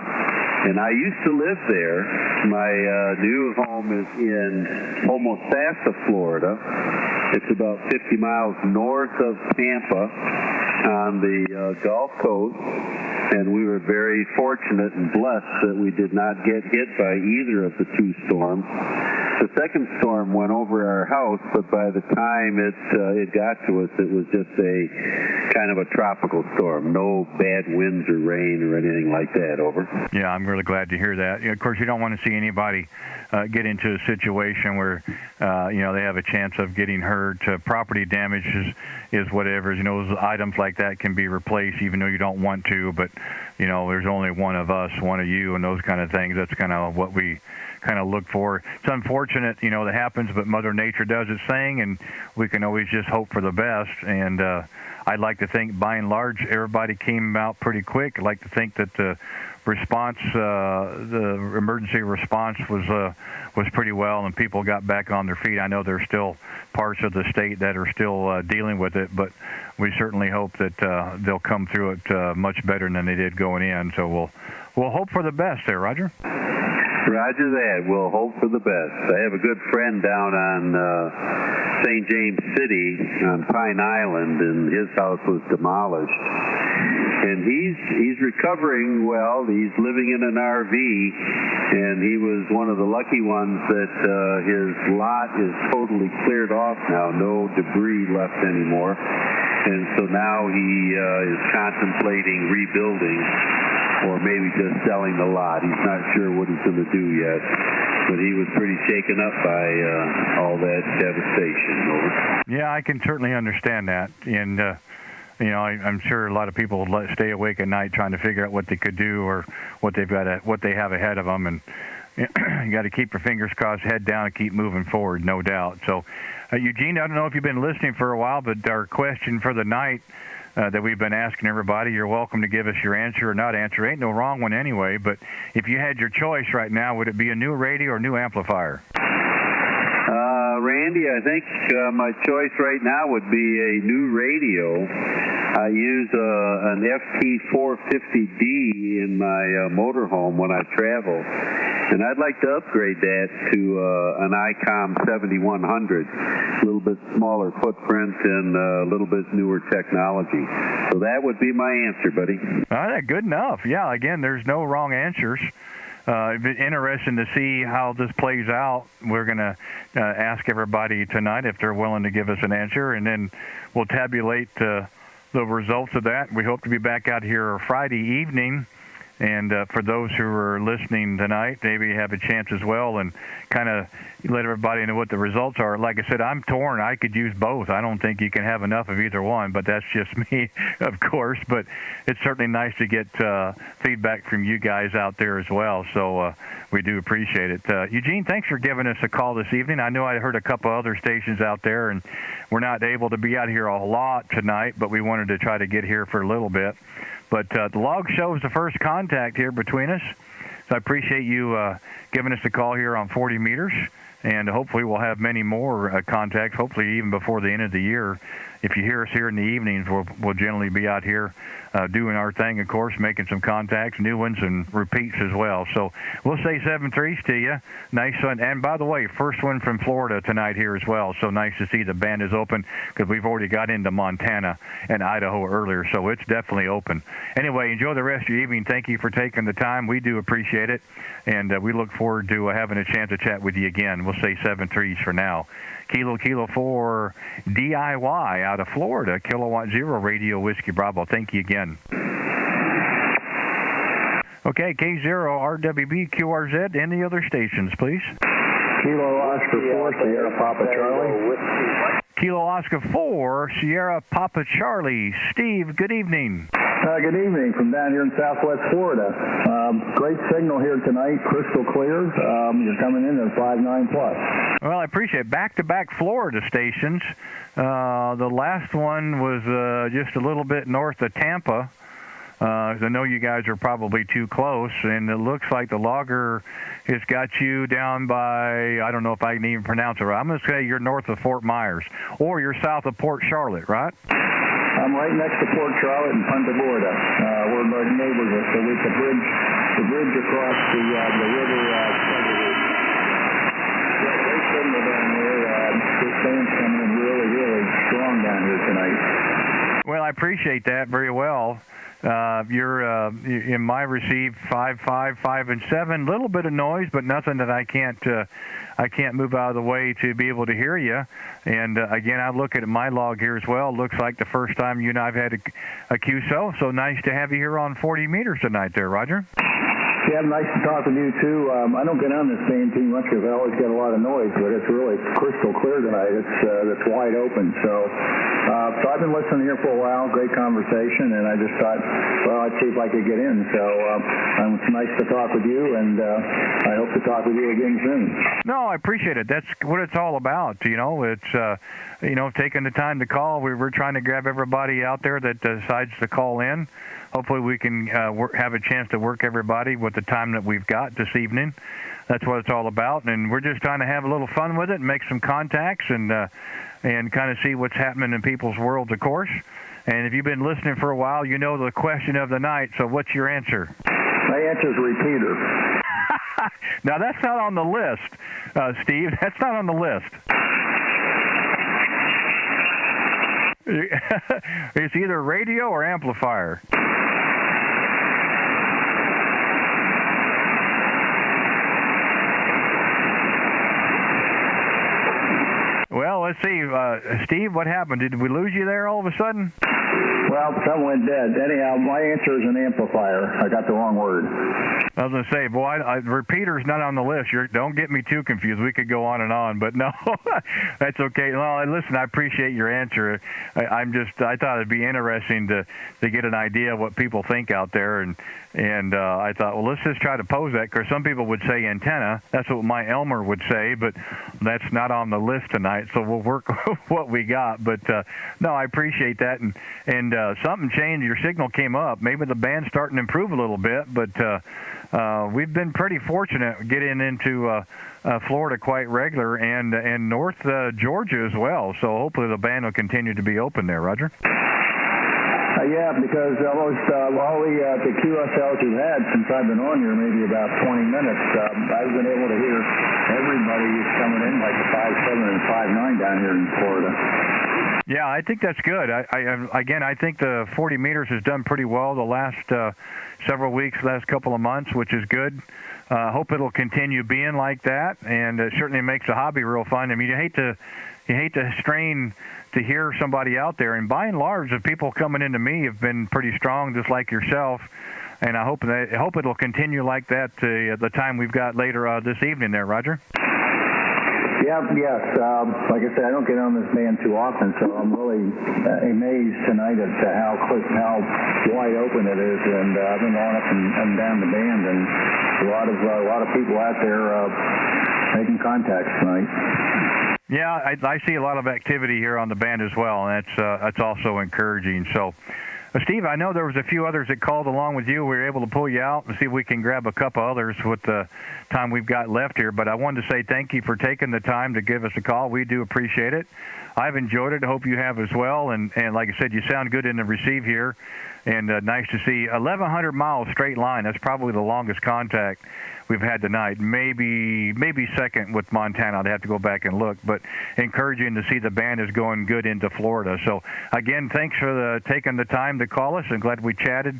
and I used to live there. My new home is in Homosassa, Florida. It's about 50 miles north of Tampa on the Gulf Coast, and we were very fortunate and blessed that we did not get hit by either of the two storms. The second storm went over our house, but by the time it got to us, it was just a kind of a tropical storm. No bad winds or rain or anything like that. Over. Yeah, I'm really glad to hear that. Of course, you don't want to see anybody get into a situation where they have a chance of getting hurt. Property damage is whatever. Those items like that can be replaced, even though you don't want to. But there's only one of us, one of you, and those kind of things. That's kind of what we kind of look for. It's unfortunate, that happens, but Mother Nature does its thing, and we can always just hope for the best. And I'd like to think, by and large, everybody came out pretty quick. I'd like to think that the response, the emergency response was pretty well, and people got back on their feet. I know there's still parts of the state that are still dealing with it, but we certainly hope that they'll come through it much better than they did going in. So we'll hope for the best there, Roger. Roger that. We'll hope for the best. I have a good friend down on St. James City on Pine Island, and his house was demolished. And he's recovering well. He's living in an RV, and he was one of the lucky ones that his lot is totally cleared off now. No debris left anymore. And so now he is contemplating rebuilding, or maybe just selling the lot. He's not sure what he's going to do yet, but he was pretty shaken up by all that devastation. Over. Yeah, I can certainly understand that, and I'm sure a lot of people would stay awake at night trying to figure out what they could do or what they have ahead of them, and you got to keep your fingers crossed, head down, and keep moving forward, no doubt. So, Eugene, I don't know if you've been listening for a while, but our question for the night that we've been asking everybody, you're welcome to give us your answer or not answer. Ain't no wrong one anyway, but if you had your choice right now, would it be a new radio or new amplifier? Randy, I think my choice right now would be a new radio. I use an FT450D in my motorhome when I travel, and I'd like to upgrade that to an ICOM 7100, a little bit smaller footprint and a little bit newer technology. So that would be my answer, buddy. All right, good enough. Yeah, again, there's no wrong answers. It'd be interesting to see how this plays out. We're going to ask everybody tonight if they're willing to give us an answer, and then we'll tabulate the results of that. We hope to be back out here Friday evening. And for those who are listening tonight, maybe have a chance as well and kind of let everybody know what the results are. Like I said, I'm torn. I could use both. I don't think you can have enough of either one, but that's just me, of course. But it's certainly nice to get feedback from you guys out there as well. So we do appreciate it. Eugene, thanks for giving us a call this evening. I know I heard a couple other stations out there, and we're not able to be out here a lot tonight, but we wanted to try to get here for a little bit. But the log shows the first contact here between us. So I appreciate you giving us a call here on 40 meters. And hopefully we'll have many more contacts, hopefully even before the end of the year. If you hear us here in the evenings, we'll generally be out here doing our thing, of course, making some contacts, new ones, and repeats as well. So we'll say 7-3s to you. Nice one. And by the way, first one from Florida tonight here as well. So nice to see the band is open because we've already got into Montana and Idaho earlier. So it's definitely open. Anyway, enjoy the rest of your evening. Thank you for taking the time. We do appreciate it. And we look forward to having a chance to chat with you again. We'll say 7-3s for now. Kilo 4 DIY out of Florida, Kilowatt Zero Radio Whiskey Bravo. Thank you again. Okay, K0 RWB QRZ. Any other stations, please? Kilo Oscar 4 Sierra Papa Charlie. Kilo Oscar 4 Sierra Papa Charlie. Steve, good evening. Good evening from down here in Southwest Florida. Great signal here tonight, crystal clear. You're coming in at 5.9 plus. Well, I appreciate it. Back-to-back Florida stations. The last one was just a little bit north of Tampa. I know you guys are probably too close, and it looks like the logger has got you down by, I don't know if I can even pronounce it right. I'm going to say you're north of Fort Myers, or you're south of Port Charlotte, right? I'm right next to Port Charlotte and Punta Gorda. We're my neighborhood, so with the bridge across the river. Great signal down there. This band's coming in really, really strong down here tonight. Well, I appreciate that very well. You're in my receive 5, 5, 5, and 7. Little bit of noise, but nothing that I can't move out of the way to be able to hear you. And again, I look at my log here as well. Looks like the first time you and I've had a QSO. So nice to have you here on 40 meters tonight, there, Roger. Yeah, nice to talk with you too. I don't get on this band too much because I always get a lot of noise, but it's really crystal clear tonight. It's wide open. So I've been listening here for a while. Great conversation, and I just thought, well, I'd see if I could get in. So it's nice to talk with you, and I hope to talk with you again soon. No, I appreciate it. That's what it's all about. It's taking the time to call. We're trying to grab everybody out there that decides to call in. Hopefully we can have a chance to work everybody with the time that we've got this evening. That's what it's all about, and we're just trying to have a little fun with it and make some contacts and kind of see what's happening in people's worlds, of course. And if you've been listening for a while, you know the question of the night, so what's your answer? My answer is repeater. Now, that's not on the list, Steve. That's not on the list. It's either radio or amplifier. Well, let's see. Steve, what happened? Did we lose you there all of a sudden? Well, something went dead. Anyhow, my answer is an amplifier. I got the wrong word. I was going to say, boy, repeater's not on the list. Don't get me too confused. We could go on and on, but no, that's okay. Well, listen, I appreciate your answer. I thought it'd be interesting to get an idea of what people think out there, and I thought, well, let's just try to pose that, because some people would say antenna. That's what my Elmer would say, but that's not on the list tonight, so we'll work with what we got. But no, I appreciate that, and something changed. Your signal came up. Maybe the band's starting to improve a little bit, but we've been pretty fortunate getting into Florida quite regular, and North Georgia as well. So hopefully the band will continue to be open there, Roger. Yeah, because almost all the QSLs you've had since I've been on here, maybe about 20 minutes, I've been able to hear everybody who's coming in, like the 5.7 and 5.9 down here in Florida. Yeah, I think that's good. I think the 40 meters has done pretty well the last several weeks, last couple of months, which is good. Hope it'll continue being like that, and it certainly makes the hobby real fun. I mean, you hate to strain to hear somebody out there, and by and large, the people coming into me have been pretty strong, just like yourself. And I hope it'll continue like that the time we've got later this evening there, Roger. Yeah, yes. Like I said, I don't get on this band too often, so I'm really amazed tonight as to how wide open it is. And I've been on up and down the band, and a lot of people out there making contacts tonight. Yeah, I see a lot of activity here on the band as well, and that's also encouraging. So, Steve, I know there was a few others that called along with you. We were able to pull you out and see if we can grab a couple others with the time we've got left here. But I wanted to say thank you for taking the time to give us a call. We do appreciate it. I've enjoyed it. I hope you have as well. And like I said, you sound good in the receive here. And nice to see 1,100 miles straight line. That's probably the longest contact we've had tonight. Maybe second with Montana. I'd have to go back and look. But encouraging to see the band is going good into Florida. So, again, thanks for taking the time to call us. I'm glad we chatted.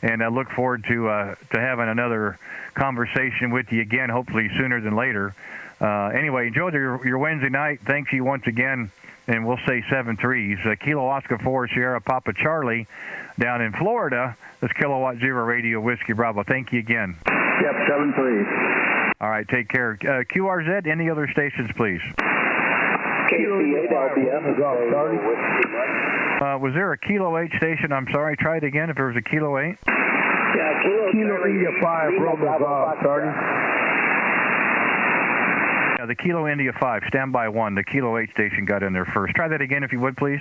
And I look forward to having another conversation with you again, hopefully sooner than later. Anyway, enjoy your Wednesday night. Thanks you once again. And we'll say 7-3s. Kilo Oscar 4 Sierra Papa Charlie down in Florida. That's Kilowatt Zero Radio Whiskey Bravo. Thank you again. Yep, 7-3. All right, take care. QRZ, any other stations, please? KC8 LBM is all starting. Was there a Kilo 8 station? I'm sorry, try it again if there was a Kilo 8. Yeah, Kilo India 5, Bravo starting. Yeah, the Kilo India 5, standby 1. The Kilo 8 station got in there first. Try that again if you would, please.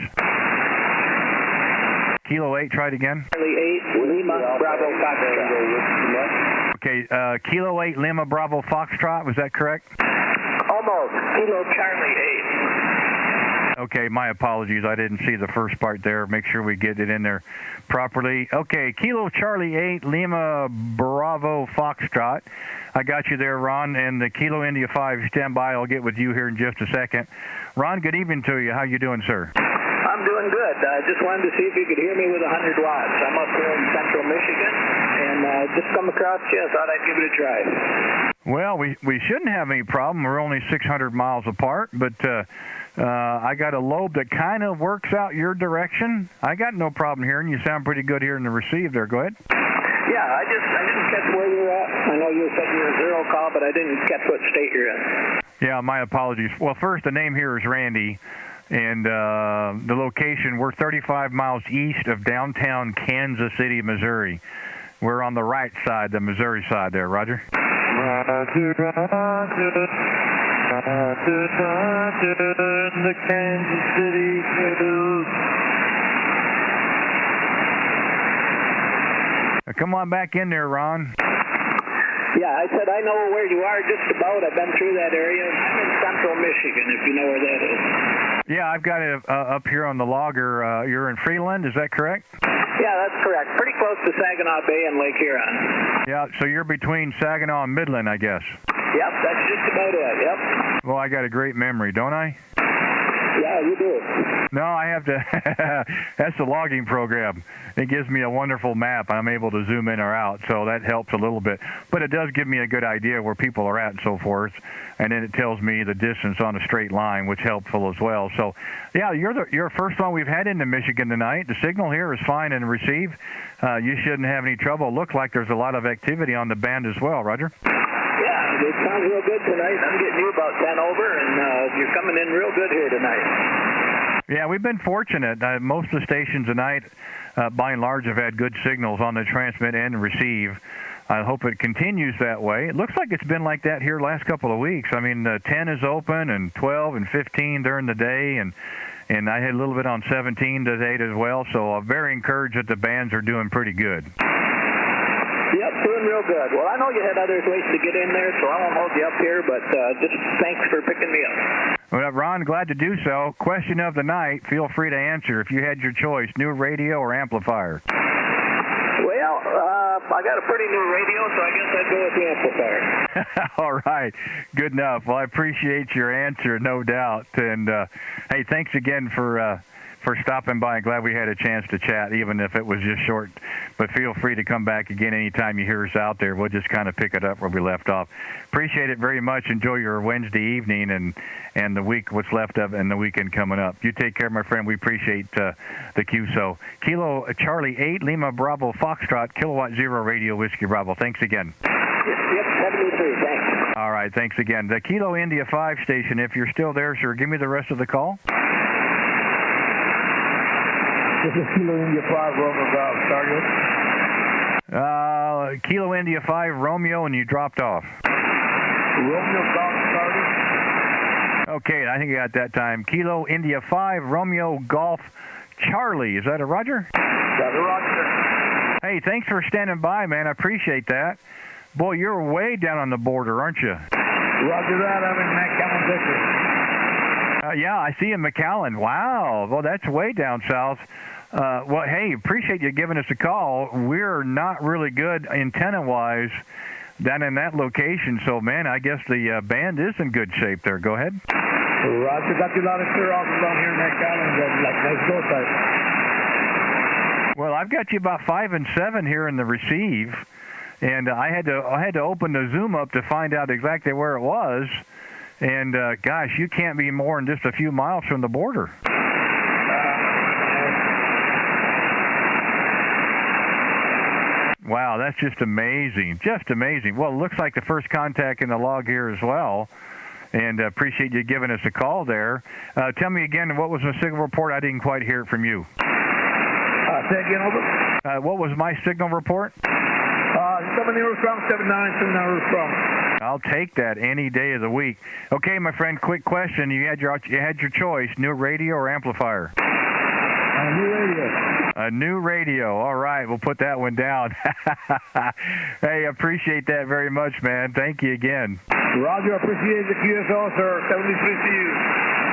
Kilo 8, try it again. Charlie 8, Lima, Bravo, Foxtrot. Okay, Kilo 8, Lima, Bravo, Foxtrot, was that correct? Almost. Kilo Charlie 8. Okay, my apologies. I didn't see the first part there. Make sure we get it in there properly. Okay, Kilo Charlie 8, Lima, Bravo, Foxtrot. I got you there, Ron. And the Kilo India 5, stand by. I'll get with you here in just a second. Ron, good evening to you. How you doing, sir? I'm doing doing good. Just wanted to see if you could hear me with 100 watts. I'm up here in central Michigan, and just come across you. I thought I'd give it a try. Well, we shouldn't have any problem. We're only 600 miles apart, but I got a lobe that kind of works out your direction. I got no problem hearing you. Sound pretty good here in the receive there. Go ahead. Yeah, I didn't catch where you're at. I know you said you're a zero call, but I didn't catch what state you're in. Yeah, my apologies. Well, first, the name here is Randy, and the location, we're 35 miles east of downtown Kansas City, Missouri. We're on the right side, the Missouri side there, Roger. Roger, Roger, the Kansas City hills. Come on back in there, Ron. Yeah, I said I know where you are just about. I've been through that area. I'm in central Michigan, if you know where that is. Yeah, I've got it up here on the logger. You're in Freeland, is that correct? Yeah, that's correct. Pretty close to Saginaw Bay and Lake Huron. Yeah, so you're between Saginaw and Midland, I guess. Yep, that's just about it, yep. Well, I got a great memory, don't I? Yeah, you do. No, I have to. That's the logging program. It gives me a wonderful map. I'm able to zoom in or out, so that helps a little bit. But it does give me a good idea where people are at and so forth. And then it tells me the distance on a straight line, which is helpful as well. So, yeah, you're the first one we've had into Michigan tonight. The signal here is fine and receive. You shouldn't have any trouble. Looks like there's a lot of activity on the band as well, Roger. Yeah, it sounds real good tonight. I'm getting you about 10 over, and you're coming in real good here tonight. Yeah, we've been fortunate. Most of the stations tonight, by and large, have had good signals on the transmit and receive. I hope it continues that way. It looks like it's been like that here last couple of weeks. I mean, 10 is open and 12 and 15 during the day, and I had a little bit on 17 today as well, so I'm very encouraged that the bands are doing pretty good. Yep, doing real good. Well, I know you had other ways to get in there, so I won't hold you up here, but just thanks for picking me up. Well, Ron, glad to do so. Question of the night, feel free to answer. If you had your choice, new radio or amplifier? Well, I got a pretty new radio, so I guess I'd go with the amplifier. All right, good enough. Well, I appreciate your answer, no doubt. And, hey, thanks again for stopping by. I'm glad we had a chance to chat, even if it was just short. But feel free to come back again anytime you hear us out there. We'll just kind of pick it up where we left off. Appreciate it very much. Enjoy your Wednesday evening and the week, what's left of, and the weekend coming up. You take care, my friend. We appreciate the QSO. Kilo Charlie 8, Lima Bravo Foxtrot, Kilowatt 0 Radio Whiskey Bravo. Thanks again. Yep, 73, thanks. All right, thanks again. The Kilo India 5 station, if you're still there, sir, give me the rest of the call. This is Kilo India 5, Romeo Golf, started. Kilo India 5, Romeo, and you dropped off. Romeo Golf, started. Okay, I think I got that time. Kilo India 5, Romeo Golf, Charlie. Is that a Roger? That's a Roger. Hey, thanks for standing by, man. I appreciate that. Boy, you're way down on the border, aren't you? Roger that. I'm in McAllen, Texas. Yeah, I see in McAllen. Wow. Well, that's way down south. Well, hey, appreciate you giving us a call. We're not really good antenna-wise down in that location, so, man, I guess the band is in good shape there. Go ahead. Roger, got you loud and clear off down here in McAllen, like nice door type. Well, I've got you about 5 and 7 here in the receive, and I had to open the Zoom up to find out exactly where it was. And, gosh, you can't be more than just a few miles from the border. Wow, that's just amazing. Just amazing. Well, it looks like the first contact in the log here as well. And appreciate you giving us a call there. Tell me again, what was the signal report? I didn't quite hear it from you. Say again, over. What was my signal report? 70 strong, 79 strong. I'll take that any day of the week. Okay, my friend, quick question. You had your choice, new radio or amplifier? New radio. A new radio. All right, we'll put that one down. Hey, appreciate that very much, man. Thank you again. Roger, appreciate the QSO, sir. 73 to you.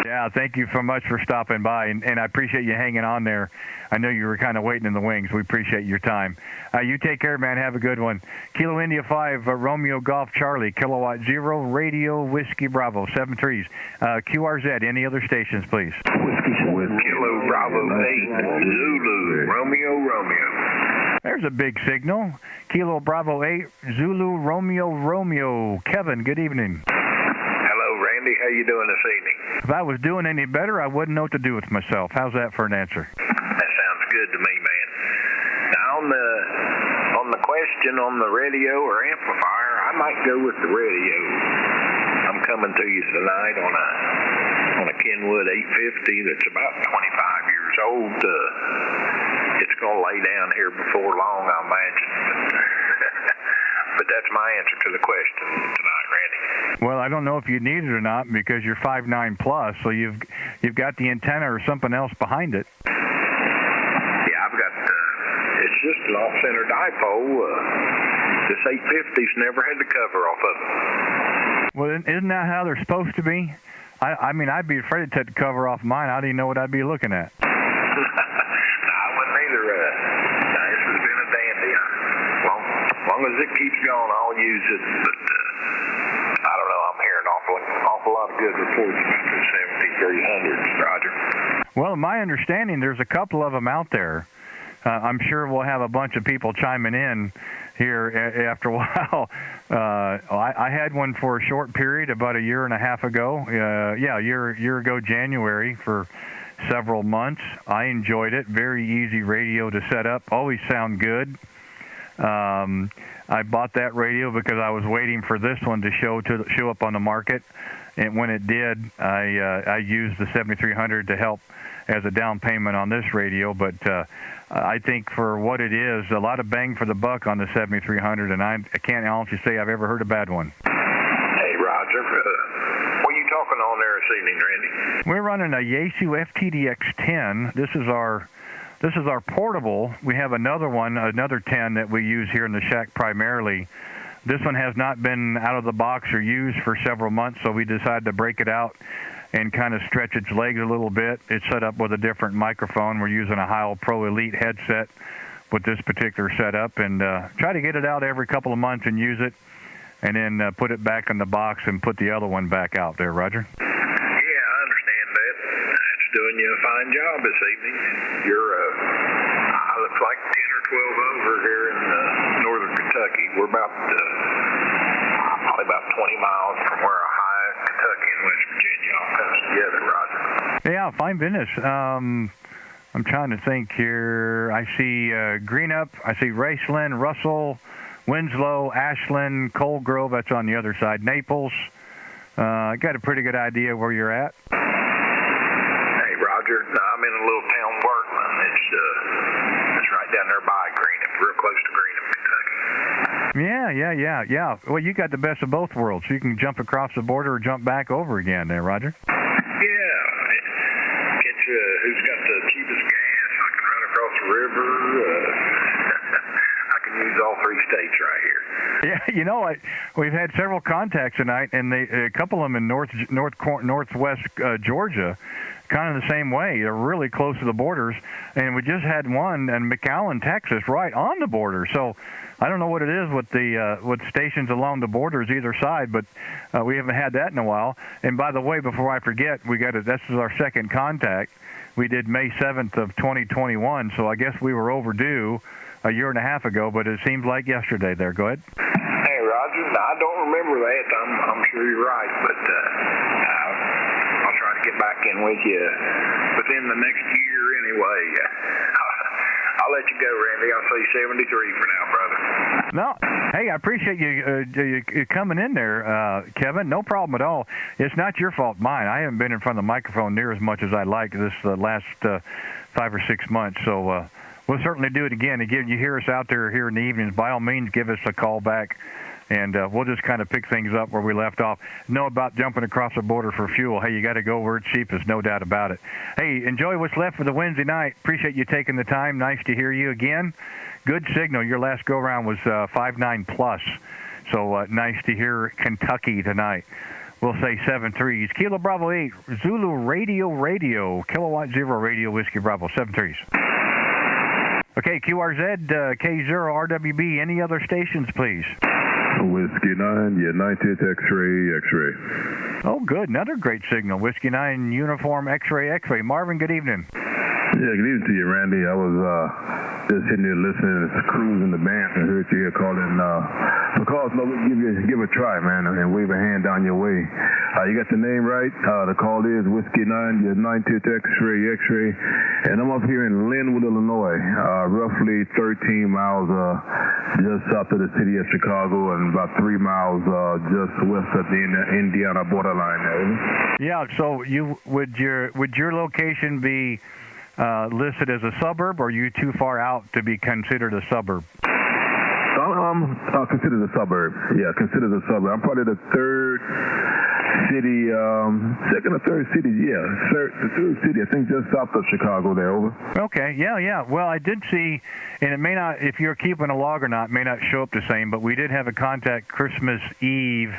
Yeah, Yeah, thank you so much for stopping by, and I appreciate you hanging on there. I know you were kind of waiting in the wings. We appreciate your time. You take care, man. Have a good one. Kilo India 5, Romeo Golf Charlie, Kilowatt 0, Radio Whiskey Bravo, 73s. QRZ, any other stations, please? Kilo Bravo 8, Zulu, Romeo. There's a big signal. Kilo Bravo 8, Zulu, Romeo. Kevin, good evening. Hello, Randy. How you doing this evening? If I was doing any better, I wouldn't know what to do with myself. How's that for an answer? That sounds good to me, man. Now, on the question on the radio or amplifier, I might go with the radio. I'm coming to you tonight on a Kenwood 850 that's about 25 years old. It's going to lay down here before long, I imagine. But that's my answer to the question tonight, Randy. Well, I don't know if you need it or not because you're 5'9 plus, so you've got the antenna or something else behind it. Yeah, I've got. It's just an off-center dipole. This 850's never had the cover off of it. Well, isn't that how they're supposed to be? I mean, I'd be afraid to take the cover off mine. I don't even know what I'd be looking at. No, I wouldn't either. This has been a dandy. As long as it keeps going, I'll use it. But I don't know. I'm hearing an awful lot of good reports about the 7300s, Roger. Well, my understanding, there's a couple of them out there. I'm sure we'll have a bunch of people chiming in here after a while. I had one for a short period, about a year and a half ago. A year ago, January, for several months. I enjoyed it. Very easy radio to set up. Always sound good. I bought that radio because I was waiting for this one to show up on the market, and when it did, I used the 7300 to help as a down payment on this radio. But I think for what it is, a lot of bang for the buck on the 7300, and I can't honestly say I've ever heard a bad one. Hey, Roger, what are you talking on there this evening, Randy? We're running a Yaesu FTDX10. This is our portable. We have another 10 that we use here in the shack primarily. This one has not been out of the box or used for several months, so we decided to break it out and kind of stretch its legs a little bit. It's set up with a different microphone. We're using a Heil Pro Elite headset with this particular setup, and try to get it out every couple of months and use it, and then put it back in the box and put the other one back out there, Roger. Yeah, I understand that. It's doing you a fine job this evening. You're, I look like 10 or 12 over here in northern Kentucky. We're probably about 20 miles from where Ohio, Kentucky, and West Virginia all comes together, Roger. Yeah, fine business. I'm trying to think here. I see Greenup. I see Raceland, Russell, Winslow, Ashland, Cold Grove. That's on the other side. Naples. I got a pretty good idea where you're at. Hey, Roger. No, I'm in a little town, Workman. It's right down there by Greenup, real close to Greenup, Kentucky. Yeah. Well, you got the best of both worlds. You can jump across the border or jump back over again there, Roger. Yeah. Who's got the cheapest gas? I can run across the river. I can use all three states right here. Yeah, you know, we've had several contacts tonight, and a couple of them in northwest Georgia, kind of the same way. They're really close to the borders, and we just had one in McAllen, Texas, right on the border. So I don't know what it is with with stations along the borders either side, but we haven't had that in a while. And by the way, before I forget, this is our second contact. We did May 7th of 2021, so I guess we were overdue a year and a half ago, but it seems like yesterday there. Go ahead. Hey, Roger, I don't remember that. I'm sure you're right, but I'll try to get back in with you within the next year anyway. I'll let you go, Randy. I'll say 73 for now, brother. No, hey, I appreciate you coming in there, Kevin. No problem at all. It's not your fault, mine. I haven't been in front of the microphone near as much as I'd like this last 5 or 6 months, so we'll certainly do it again. Again, you hear us out there here in the evenings, by all means, give us a call back, and we'll just kind of pick things up where we left off. Know about jumping across the border for fuel. Hey, you got to go where it's cheapest, no doubt about it. Hey, enjoy what's left for the Wednesday night. Appreciate you taking the time. Nice to hear you again. Good signal. Your last go-round was 5.9 plus, so nice to hear Kentucky tonight. we'll say 73s. Kilo Bravo 8, Zulu Radio, Kilowatt 0 Radio, Whiskey Bravo, 73s. Okay, QRZ, K0, RWB, any other stations, please? Whiskey 9, yeah, 90th X-ray. Oh, good. Another great signal. Whiskey 9, uniform, X-ray. Marvin, good evening. Yeah, good evening to you, Randy. I was just sitting there listening, cruising the band, and heard you here calling. Because give a try, man, and wave a hand down your way. You got the name right. The call is Whiskey 9, your 90th X-ray, and I'm up here in Linwood, Illinois, roughly 13 miles just south of the city of Chicago, and about 3 miles just west of the Indiana borderline there. Yeah. So would your location be listed as a suburb, or are you too far out to be considered a suburb? Considered a suburb. Yeah, considered a suburb. I'm probably the third city, second or third city. Yeah, the third city. I think just south of Chicago there. Over. Okay. Yeah. Well, I did see, and it may not, if you're keeping a log or not, may not show up the same. But we did have a contact Christmas Eve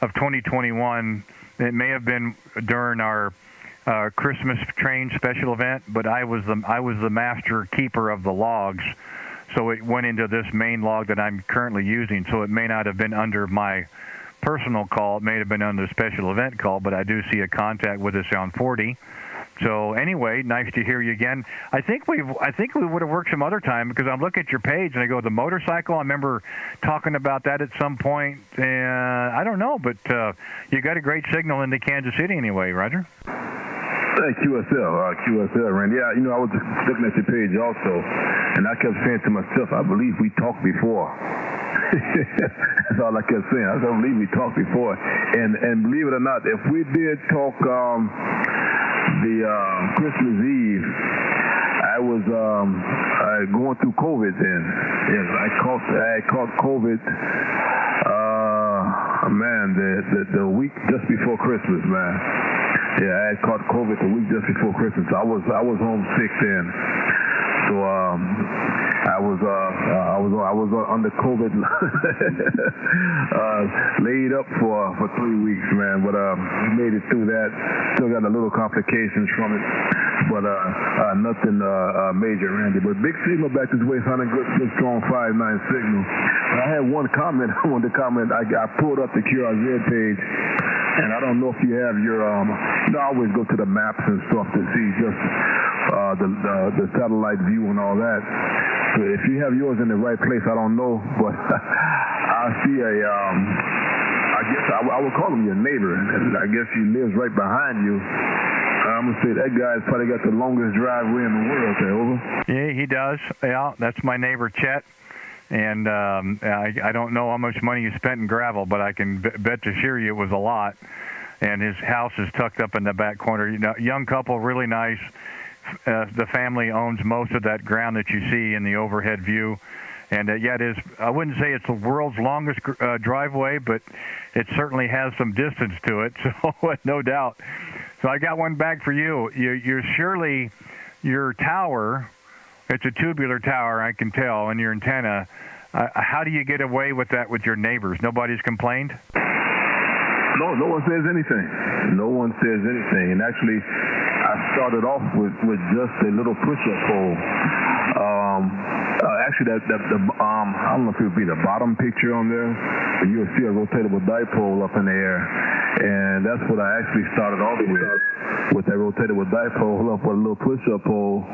of 2021. It may have been during our Christmas train special event, but I was the master keeper of the logs, so it went into this main log that I'm currently using. So it may not have been under my personal call; it may have been under the special event call. But I do see a contact with us on 40. So anyway, nice to hear you again. I think we would have worked some other time, because I'm looking at your page and I go, the motorcycle. I remember talking about that at some point. I don't know, but you got a great signal into Kansas City anyway, Roger. QSL, Randy. Yeah, I was just looking at your page also, and I kept saying to myself, I believe we talked before. That's all I kept saying. I believe we talked before. And believe it or not, if we did talk the Christmas Eve, I was going through COVID then. Yes, I caught COVID. Man, the week just before Christmas, man. Yeah, I had caught COVID the week just before Christmas. I was homesick then, so I was under COVID, laid up for 3 weeks, man. But we made it through that. Still got a little complications from it, but nothing major, Randy. But big signal back this way, sounding good strong 5.9 signal. But I had one comment I wanted to comment. I pulled up the QRZ page. And I don't know if you have your, I always go to the maps and stuff to see just the satellite view and all that. So if you have yours in the right place, I don't know, but I see I guess I would call him your neighbor. I guess he lives right behind you. I'm going to say that guy's probably got the longest driveway in the world there, over. Yeah, he does. Yeah, that's my neighbor, Chet. And I don't know how much money you spent in gravel, but I can bet to assure you it was a lot. And his house is tucked up in the back corner. Young couple, really nice. The family owns most of that ground that you see in the overhead view. And it is. I wouldn't say it's the world's longest driveway, but it certainly has some distance to it. So no doubt. So I got one back for you. You're surely your tower. It's a tubular tower, I can tell, and your antenna. How do you get away with that with your neighbors? Nobody's complained? No one says anything. No one says anything. And actually, I started off with just a little push-up pole. Actually, I don't know if it would be the bottom picture on there, but you'll see a rotatable dipole up in the air. And that's what I actually started off with that rotatable dipole up with a little push-up pole.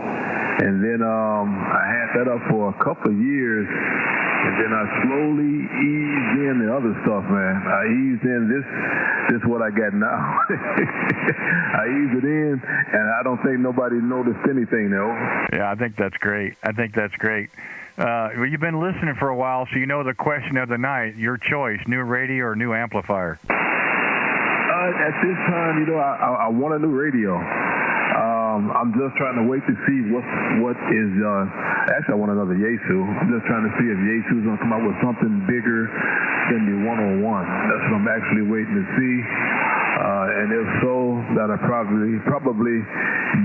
And then I had that up for a couple of years, and then I slowly eased in the other stuff, man. I eased in this what I got now. I eased it in, and I don't think nobody noticed anything there. Yeah, I think that's great. Well, you've been listening for a while, so you know the question of the night. Your choice, new radio or new amplifier? At this time, I want a new radio. I'm just trying to wait to see what is. Actually, I want another Yaesu. I'm just trying to see if Yaesu's gonna come out with something bigger than the 101. That's what I'm actually waiting to see. And if so, that'll probably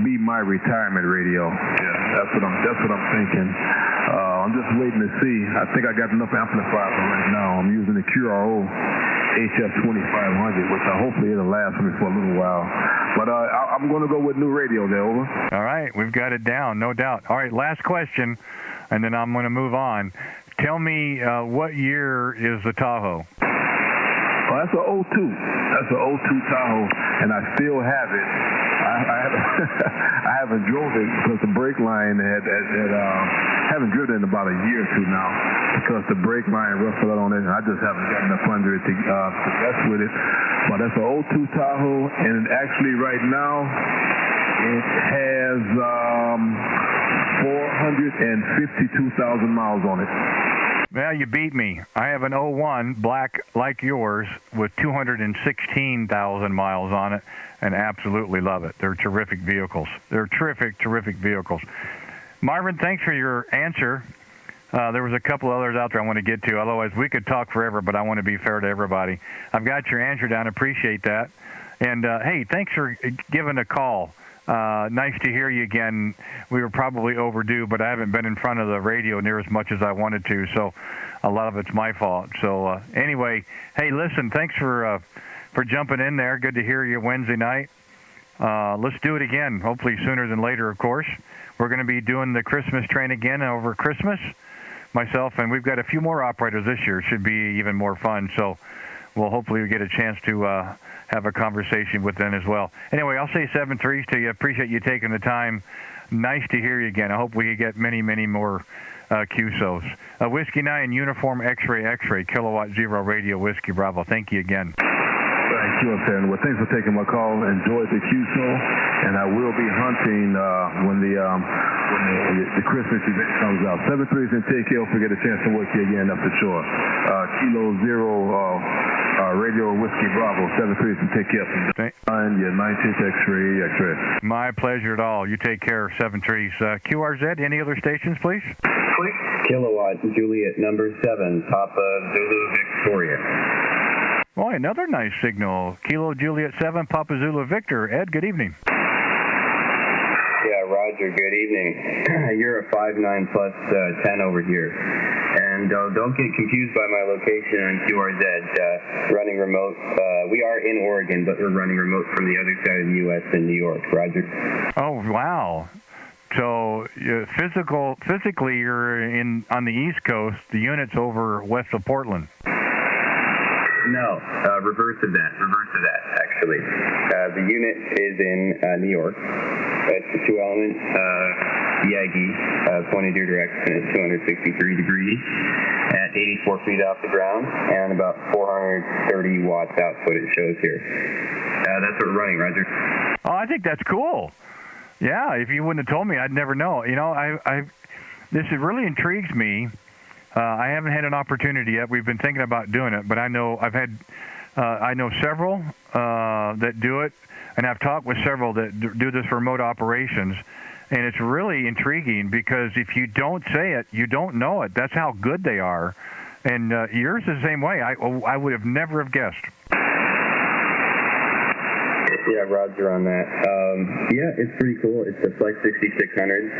be my retirement radio. Yeah, that's what I'm thinking. I'm just waiting to see. I think I got enough amplifier for right now. I'm using the QRO. HF 2500, which hopefully it'll last me for a little while. But I'm going to go with new radio there, over. All right, we've got it down, no doubt. All right, last question, and then I'm going to move on. Tell me, what year is the Tahoe? Oh, that's an 02. That's an 02 Tahoe, and I still have it. I haven't drove it because the brake line haven't driven it in about a year or two now because the brake line rusted on it, and I just haven't gotten up under it to mess with it. But that's an 02 Tahoe, and actually right now it has 452,000 miles on it. Well, you beat me. I have an 01 black like yours with 216,000 miles on it and absolutely love it. They're terrific vehicles. They're terrific vehicles. Marvin, thanks for your answer. There was a couple others out there I want to get to. Otherwise, we could talk forever, but I want to be fair to everybody. I've got your answer down. Appreciate that. And, hey, thanks for giving a call. Nice to hear you again. We were probably overdue, but I haven't been in front of the radio near as much as I wanted to, so a lot of it's my fault. So anyway, hey, listen, thanks for jumping in there. Good to hear you Wednesday night. Let's do it again, hopefully sooner than later, of course. We're going to be doing the Christmas train again over Christmas, myself, and we've got a few more operators this year. It should be even more fun, so we'll hopefully get a chance to have a conversation with them as well. Anyway, I'll say 7-3s to you. Appreciate you taking the time. Nice to hear you again. I hope we get many, many more QSOs. Whiskey 9, Uniform X-Ray, Kilowatt 0 Radio, Whiskey Bravo. Thank you again. Thank you, well, thanks for taking my call. Enjoyed the QSO, and I will be hunting when the Christmas event comes out. 7-3s and take care. If we get a chance to work you again up the shore. Kilo 0 Radio Whiskey Bravo. 7-3s and take care. And your 19th X-Ray. My pleasure at all. You take care. 7-3s. QRZ. Any other stations, please? Kilowatt Juliet number 7, Papa Zulu Victoria. Boy, another nice signal. Kilo Juliet 7, Papa Zulu Victor. Ed, good evening. Yeah, Roger, good evening. You're a 5.9 plus 10 over here. And don't get confused by my location on QRZ. Running remote. We are in Oregon, but we're running remote from the other side of the U.S. in New York. Roger. Oh, wow. So physically, you're on the East Coast. The unit's over west of Portland. No, reverse of that, actually. The unit is in New York. It's a 2-element Yagi, pointed your direction at 263 degrees at 84 feet off the ground and about 430 watts output it shows here. That's what we're running, Roger. Oh, I think that's cool. Yeah, if you wouldn't have told me, I'd never know. You know, this really intrigues me. I haven't had an opportunity yet. We've been thinking about doing it, but I know several that do it, and I've talked with several that do this for remote operations, and it's really intriguing because if you don't say it, you don't know it. That's how good they are, and yours is the same way. I would have never have guessed. Yeah, Roger on that. Yeah, it's pretty cool. It's a Flex 6600.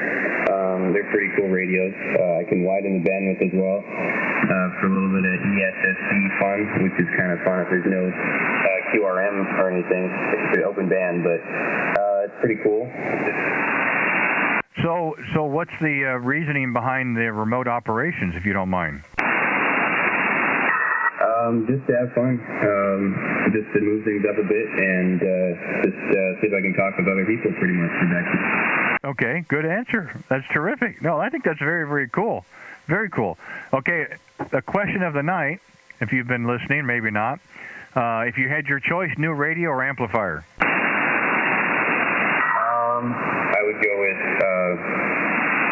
They're pretty cool radios. I can widen the bandwidth as well for a little bit of ESSC fun, which is kind of fun if there's no QRM or anything. It's an open band, but it's pretty cool. So what's the reasoning behind the remote operations, if you don't mind? Just to have fun, just to move things up a bit, and just see if I can talk with other people, pretty much. Okay, good answer. That's terrific. No, I think that's very, very cool. Very cool. Okay, the question of the night, if you've been listening, maybe not. If you had your choice, new radio or amplifier? I would go with,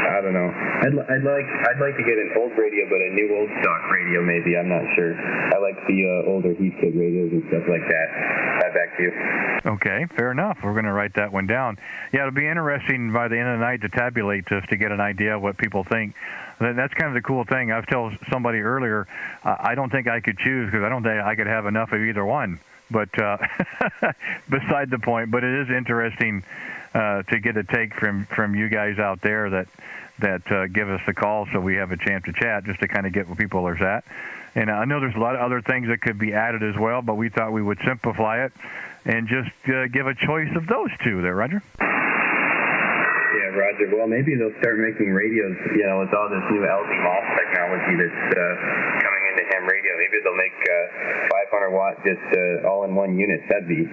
I don't know. I'd like to get an old radio, but a new old stock radio maybe. I'm not sure. I like the older Heathkit radios and stuff like that. Back to you. Okay, fair enough. We're going to write that one down. Yeah, it'll be interesting by the end of the night to tabulate just to get an idea of what people think. That's kind of the cool thing. I was telling somebody earlier, I don't think I could choose because I don't think I could have enough of either one. But beside the point, but it is interesting to get a take from you guys out there that give us the call so we have a chance to chat just to kind of get where people are at. And I know there's a lot of other things that could be added as well, but we thought we would simplify it and just give a choice of those two there, Roger. Yeah, Roger. Well, maybe they'll start making radios, you know, with all this new LD MOS technology that's coming into ham radio. Maybe they'll make 500 watt just all in one unit. That'd be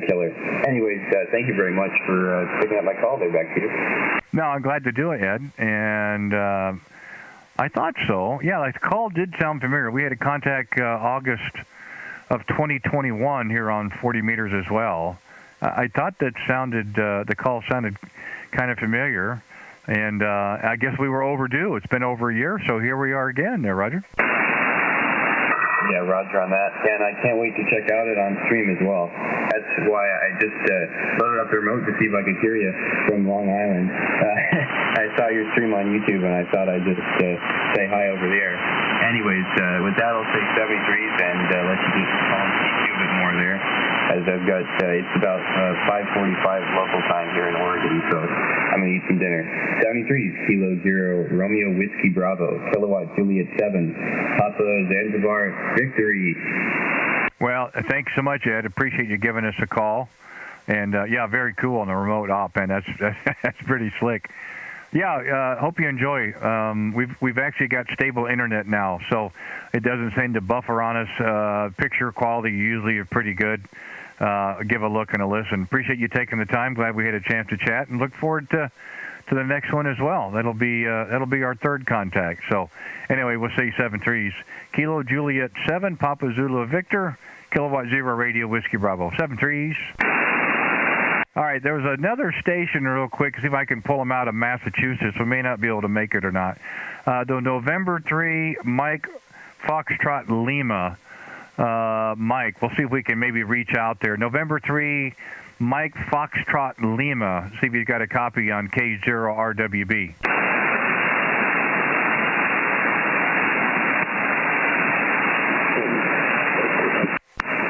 killer. Anyways, thank you very much for picking up my call there, back to you. No, I'm glad to do it, Ed. And I thought so. Yeah, the call did sound familiar. We had a contact August of 2021 here on 40 meters as well. I thought that the call sounded kind of familiar, and I guess we were overdue. It's been over a year, so here we are again there, Roger. Yeah, Roger on that. And I can't wait to check out it on stream as well. That's why I just loaded up the remote to see if I could hear you from Long Island. I saw your stream on YouTube, and I thought I'd just say hi over there. Anyways, with that, I'll say 73s and let you just call and see a bit more there. As I've got, it's about 5:45 local time here in Oregon, so I'm going to eat some dinner. 73s, Kilo Zero, Romeo Whiskey Bravo, Kilowatt Juliet 7, Papa Zanzibar Victory. Well, thanks so much, Ed. Appreciate you giving us a call. And, yeah, very cool on the remote op, and that's pretty slick. Yeah, hope you enjoy. We've actually got stable internet now, so it doesn't seem to buffer on us. Picture quality usually is pretty good. Give a look and a listen. Appreciate you taking the time. Glad we had a chance to chat, and look forward to the next one as well. That'll be our third contact. So anyway, we'll say 73s. Kilo Juliet 7, Papa Zulu Victor, Kilowatt Zero Radio Whiskey Bravo. 73s. All right, there was another station real quick, see if I can pull them out of Massachusetts. We may not be able to make it or not. The November 3, Mike Foxtrot Lima. Mike, we'll see if we can maybe reach out there. November 3, Mike Foxtrot Lima. See if you've got a copy on K0RWB.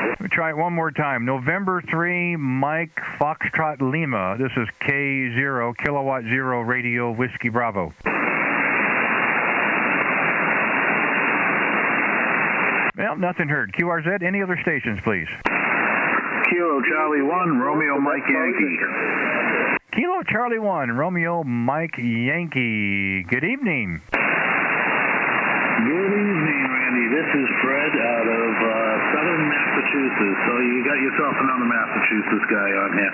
Let me try it one more time. November 3, Mike Foxtrot Lima. This is K0, Kilowatt Zero Radio Whiskey Bravo. Well, nothing heard. QRZ, any other stations, please? Kilo Charlie 1, Romeo Mike Yankee. Kilo Charlie 1, Romeo Mike Yankee. Good evening. Good evening, Randy. This is Fred out of southern Massachusetts. So you got yourself another Massachusetts guy on here.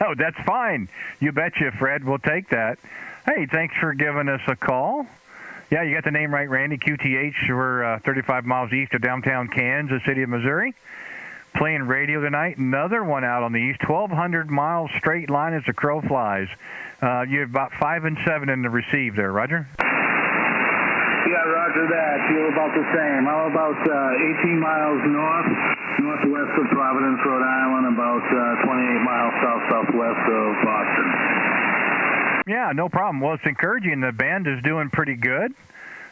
Oh, that's fine. You betcha, Fred. We'll take that. Hey, thanks for giving us a call. Yeah, you got the name right, Randy. QTH. We're 35 miles east of downtown Kansas City of Missouri. Playing radio tonight. Another one out on the east. 1,200 miles straight line as the crow flies. You have about 5 and 7 in the receive there, Roger. Yeah, Roger that. Feel about the same. I'm about 18 miles northwest of Providence, Rhode Island, about 28 miles southwest of Boston. Yeah, no problem. Well, it's encouraging. The band is doing pretty good.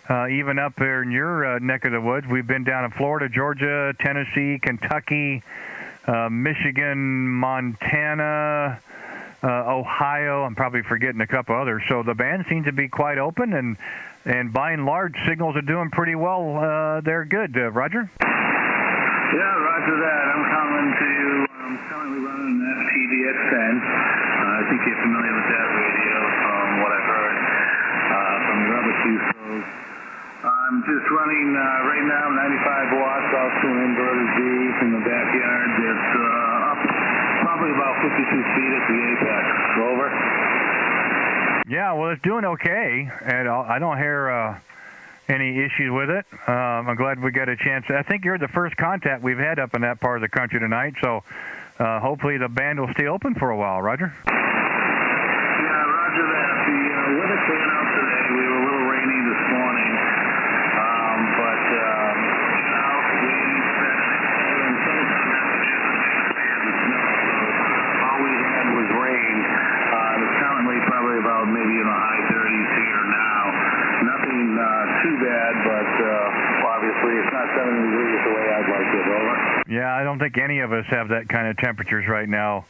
Even up there in your neck of the woods. We've been down in Florida, Georgia, Tennessee, Kentucky, Michigan, Montana, Ohio. I'm probably forgetting a couple others. So the band seems to be quite open, and by and large, signals are doing pretty well. They're good. Roger? Yeah, Roger that. I'm calling to you. I'm currently running an FTDX10. I think you're familiar with that radio from what I've heard from your other two shows. I'm just running right now 95 watts off to an inverter Z in the backyard. It's up probably about 52 feet at the apex. Over. Yeah, well, it's doing okay, and I don't hear any issues with it. I'm glad we got a chance. I think you're the first contact we've had up in that part of the country tonight, so hopefully the band will stay open for a while. Roger? Yeah, Roger that. The weather cleared out today. We were a little rainy this morning, but we spent in southern Massachusetts, snow, so all we had was rain. It's currently probably about maybe in the high 30s here now. Nothing too bad, but obviously it's not 70 degrees the way I'd like it. Over. Yeah, I don't think any of us have that kind of temperatures right now.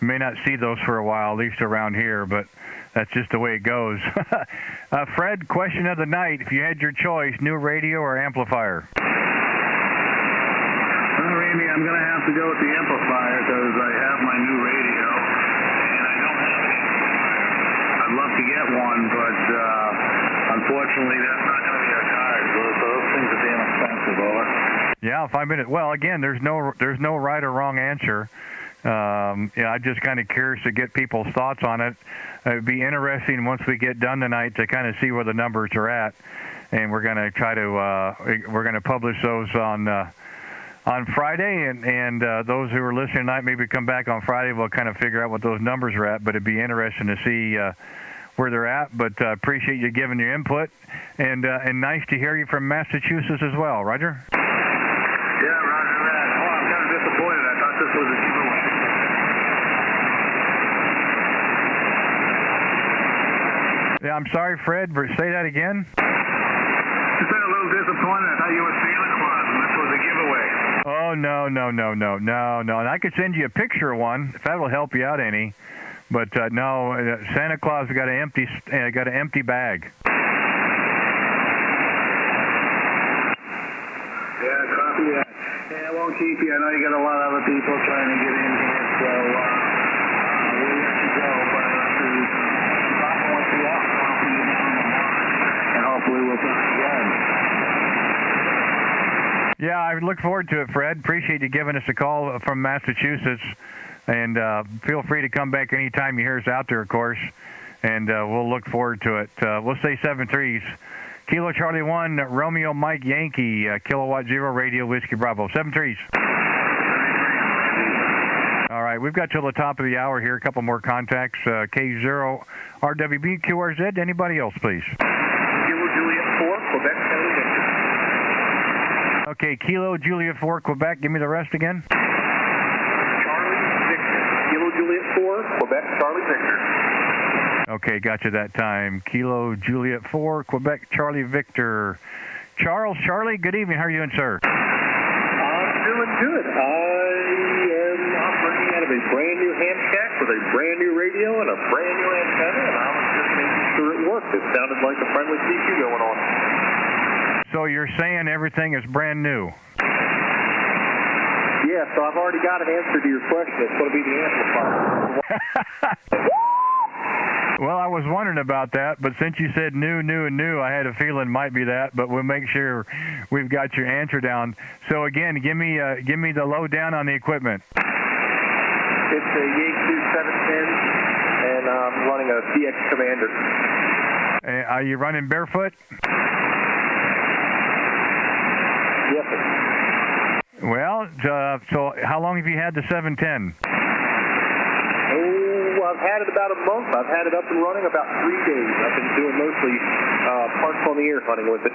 You may not see those for a while, at least around here, but that's just the way it goes. Fred, question of the night. If you had your choice, new radio or amplifier? Well, Randy, I'm going to have to go with the amplifier because I have my new radio, and I don't have an amplifier. I'd love to get one, but unfortunately, that's not going to be our card. Those things are damn expensive, over. Yeah, 5 minutes. Well, again, there's no right or wrong answer. I'm just kind of curious to get people's thoughts on it. It'd be interesting once we get done tonight to kind of see where the numbers are at, and we're going to try to publish those on Friday, and those who are listening tonight maybe come back on Friday. We'll kind of figure out what those numbers are at, but it'd be interesting to see where they're at. But appreciate you giving your input, and nice to hear you from Massachusetts as well, Roger. Yeah, Roger that. Oh, I'm kind of disappointed. I thought this was a giveaway. Yeah, I'm sorry, Fred. Say that again. Just been a little disappointed. I thought you were Santa Claus, and this was a giveaway. Oh, no. And I could send you a picture of one if that will help you out any. But no, Santa Claus got an empty bag. Yeah, copy that. Yeah, I won't keep you. I know you got a lot of other people trying to get in here, so we'll let you go. But I'm going to walk you down the line, and hopefully we'll talk again. Yeah, I look forward to it, Fred. Appreciate you giving us a call from Massachusetts. And feel free to come back anytime you hear us out there, of course. And we'll look forward to it. We'll say 7-3s. Kilo Charlie 1, Romeo Mike Yankee, Kilowatt 0, Radio Whiskey Bravo. 7-3s. All right, we've got till the top of the hour here. A couple more contacts. K0, RWB, QRZ. Anybody else, please? Kilo Juliet 4, Quebec, Charlie Victor. Okay, Kilo Juliet 4, Quebec. Give me the rest again. Kilo Juliet 4, Quebec, Charlie Victor. Okay, got you that time. Kilo Juliet 4, Quebec, Charlie Victor. Charles, Charlie, good evening. How are you doing, sir? I'm doing good. I am operating out of a brand new ham shack with a brand new radio and a brand new antenna, and I was just making sure it worked. It sounded like a friendly CQ going on. So you're saying everything is brand new? Yeah, so I've already got an answer to your question. It's going to be the amplifier. Well, I was wondering about that, but since you said new, I had a feeling it might be that, but we'll make sure we've got your answer down. So again, give me the lowdown on the equipment. It's a Yaesu 710, and I'm running a DX Commander. Are you running barefoot? Yes, sir. Well, so how long have you had the 710? Oh, I've had it about a month. I've had it up and running about 3 days. I've been doing mostly parts on the air hunting with it.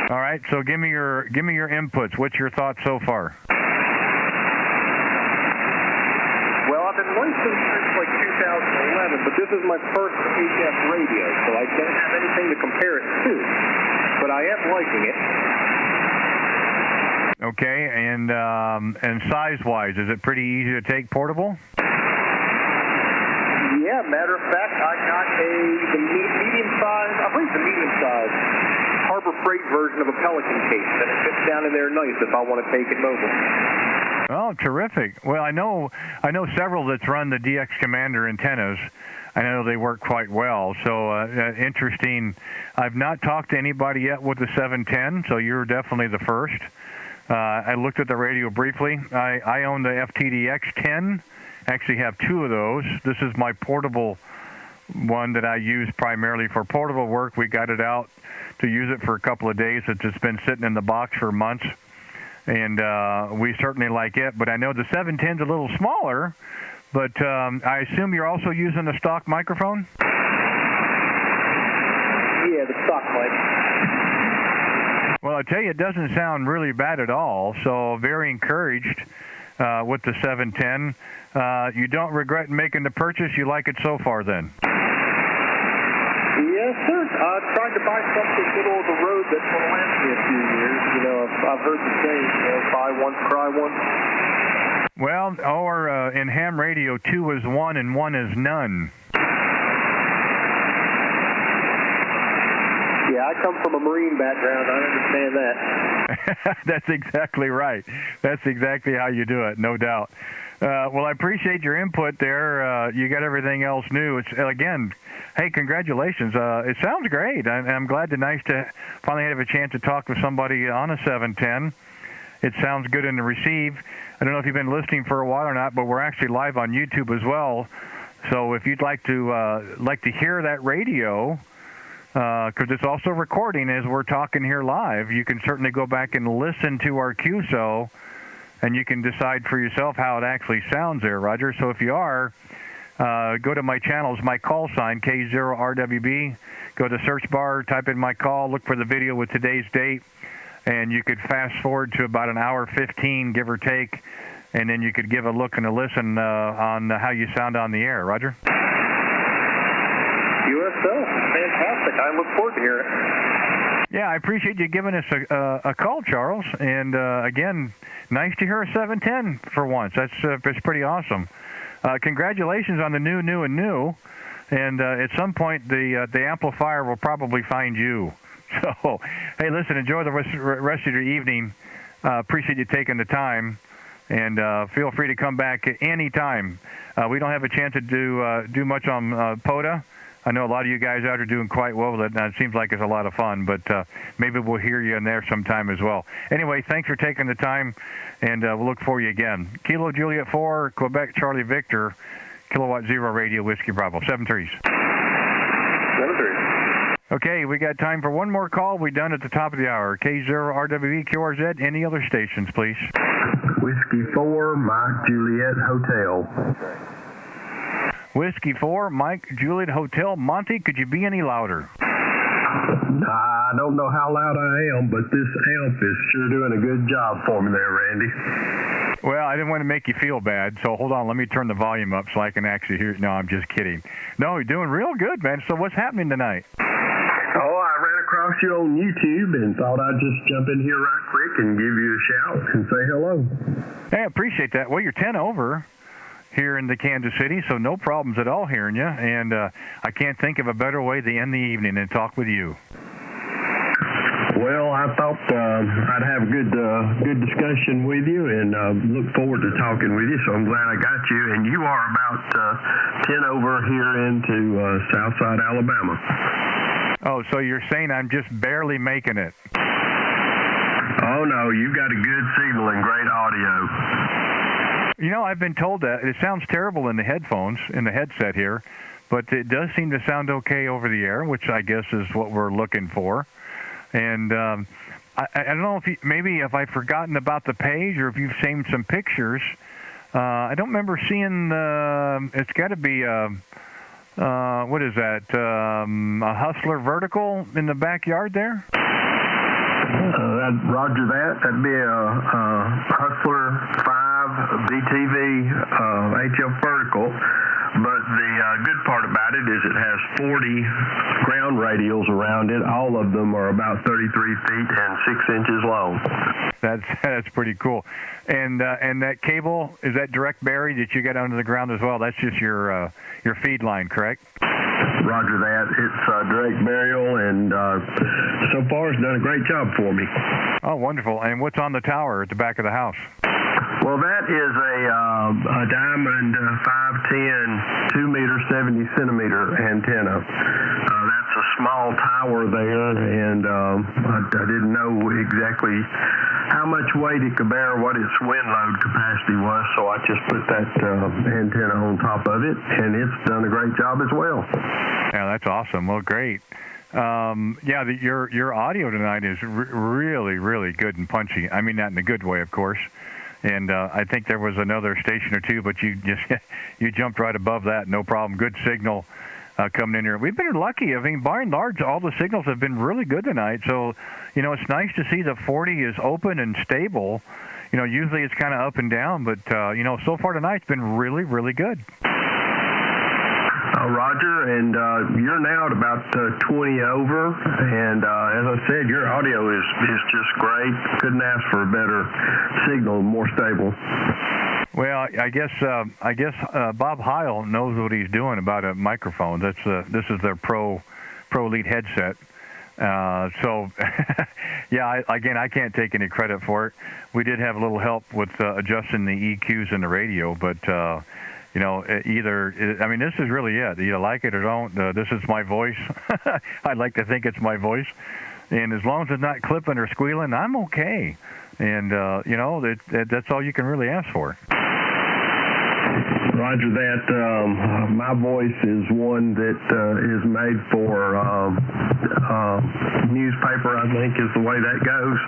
All right, so give me your inputs. What's your thoughts so far? Well, I've been licensed since like 2011, but this is my first HF radio, so I don't have anything to compare it to. But I am liking it. Okay, and size-wise, is it pretty easy to take portable? Yeah, matter of fact, I got the medium-sized, I believe the medium-sized Harbor Freight version of a Pelican case, and it fits down in there nice if I want to take it mobile. Oh, terrific. Well, I know several that's run the DX Commander antennas. I know they work quite well. So interesting. I've not talked to anybody yet with the 710, so you're definitely the first. I looked at the radio briefly. I own the FTDX10. Actually have two of those. This is my portable one that I use primarily for portable work. We got it out to use it for a couple of days. It's just been sitting in the box for months, and we certainly like it. But I know the 710's a little smaller, but I assume you're also using the stock microphone? Yeah, the stock mic. Well, I tell you, it doesn't sound really bad at all, so very encouraged with the 710. You don't regret making the purchase? You like it so far, then? Yes, sir. I tried to buy something middle of the road that's going to last me a few years. You know, I've heard the saying, buy one, cry one. Well, or in ham radio, 2 is 1 and 1 is none. Yeah, I come from a Marine background. I understand that. That's exactly right. That's exactly how you do it, no doubt. Well, I appreciate your input there. You got everything else new. It's again, hey, congratulations. It sounds great. I'm glad nice to finally have a chance to talk with somebody on a 710. It sounds good in the receive. I don't know if you've been listening for a while or not, but we're actually live on YouTube as well. So if you'd like to hear that radio, because it's also recording as we're talking here live, you can certainly go back and listen to our QSO, and you can decide for yourself how it actually sounds there, Roger. So if you are, go to my channels, my call sign, K0RWB. Go to search bar, type in my call, look for the video with today's date, and you could fast forward to about an hour 15, give or take, and then you could give a look and a listen on how you sound on the air. Roger? USO, fantastic. I look forward to hearing it. Yeah, I appreciate you giving us a call, Charles. And again, nice to hear a 710 for once. That's pretty awesome. Congratulations on the new. And at some point, the amplifier will probably find you. So, hey, listen, enjoy the rest of your evening. Appreciate you taking the time. And feel free to come back any time. We don't have a chance to do much on POTA. I know a lot of you guys out are doing quite well with it, and it seems like it's a lot of fun, but maybe we'll hear you in there sometime as well. Anyway, thanks for taking the time, and we'll look for you again. Kilo Juliet 4, Quebec Charlie Victor, Kilowatt 0 Radio Whiskey Bravo, 7-3s. 7-3. Okay, we got time for one more call. We're done at the top of the hour. K0RWB, QRZ, any other stations, please? Whiskey 4, Mike Juliet Hotel. Whiskey 4, Mike Juliet Hotel. Monty, could you be any louder? I don't know how loud I am, but this amp is sure doing a good job for me there, Randy. Well, I didn't want to make you feel bad, so hold on. Let me turn the volume up so I can actually hear it. No, I'm just kidding. No, you're doing real good, man. So what's happening tonight? Oh, I ran across you on YouTube and thought I'd just jump in here right quick and give you a shout and say hello. Hey, I appreciate that. Well, you're 10 over here in the Kansas City, so no problems at all hearing you, and I can't think of a better way to end the evening than talk with you. Well, I thought I'd have a good discussion with you, and look forward to talking with you, so I'm glad I got you, and you are about 10 over here into Southside, Alabama. Oh, so you're saying I'm just barely making it? Oh, no, you've got a good signal and great audio. You know, I've been told that. It sounds terrible in the headphones, in the headset here, but it does seem to sound okay over the air, which I guess is what we're looking for. And I don't know if maybe if I've forgotten about the page or if you've seen some pictures. I don't remember seeing, it's got to be, what is that, a Hustler vertical in the backyard there? Roger that. That'd be a Hustler 5 BTV HF vertical. But the good part about it is it has 40 ground radials around it. All of them are about 33 feet and 6 inches long. That's pretty cool. And that cable, is that direct buried that you got under the ground as well? That's just your feed line, correct? Roger that. It's direct burial, and so far it's done a great job for me. Oh, wonderful. And what's on the tower at the back of the house? Well, that is a Diamond 510 2-meter 70-centimeter antenna. That's a small tower there, and I didn't know exactly how much weight it could bear, what its wind load capacity was, so I just put that antenna on top of it, and it's done a great job as well. Yeah, that's awesome. Well, great. Your audio tonight is really, really good and punchy. I mean that in a good way, of course. And I think there was another station or two, but you jumped right above that, no problem. Good signal coming in here. We've been lucky. I mean, by and large, all the signals have been really good tonight. So, it's nice to see the 40 is open and stable. Usually it's kind of up and down, but, so far tonight it's been really, really good. Roger, and you're now at about 20 over, and as I said, your audio is just great. Couldn't ask for a better signal, more stable. Well, I guess Bob Heil knows what he's doing about a microphone. This is their Pro Elite headset. So, yeah, I can't take any credit for it. We did have a little help with adjusting the EQs in the radio, but this is really it. You like it or don't. This is my voice. I'd like to think it's my voice, and as long as it's not clipping or squealing, I'm okay. And that's all you can really ask for. Roger that. My voice is one that is made for newspaper, I think is the way that goes.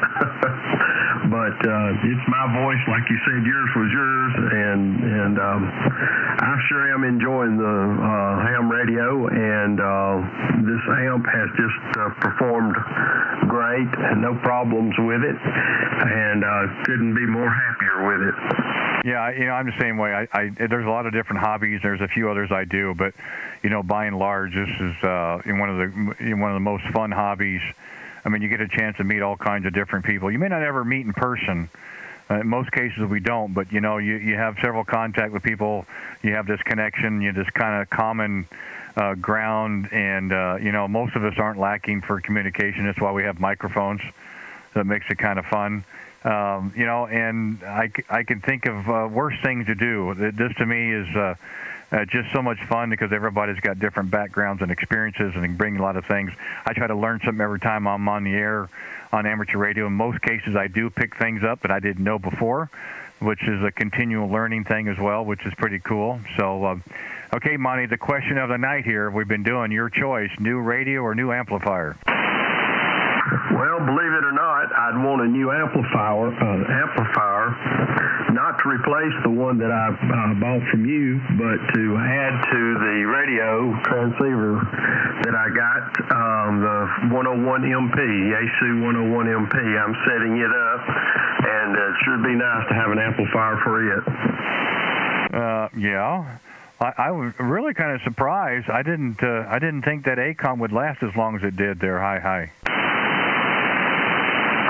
But it's my voice, like you said, yours was yours, and I sure am enjoying the ham radio, and this amp has just performed great, and no problems with it, and couldn't be more happier with it. Yeah, I'm the same way. There's a lot of different hobbies. There's a few others I do, but by and large, this is one of the most fun hobbies. I mean, you get a chance to meet all kinds of different people. You may not ever meet in person. In most cases, we don't. But you have several contact with people. You have this connection. You just kind of common ground, and most of us aren't lacking for communication. That's why we have microphones. That makes it kind of fun. And I can think of worse things to do. This to me is just so much fun because everybody's got different backgrounds and experiences and can bring a lot of things. I try to learn something every time I'm on the air on amateur radio. In most cases, I do pick things up that I didn't know before, which is a continual learning thing as well, which is pretty cool. So, okay, Monty, the question of the night here, we've been doing your choice, new radio or new amplifier? Well, believe it or not, I'd want a new amplifier, not to replace the one that I bought from you, but to add to the radio transceiver that I got, the 101MP, Yaesu 101MP. I'm setting it up, and it should be nice to have an amplifier for it. Yeah. I was really kind of surprised. I didn't think that ACOM would last as long as it did there. Hi.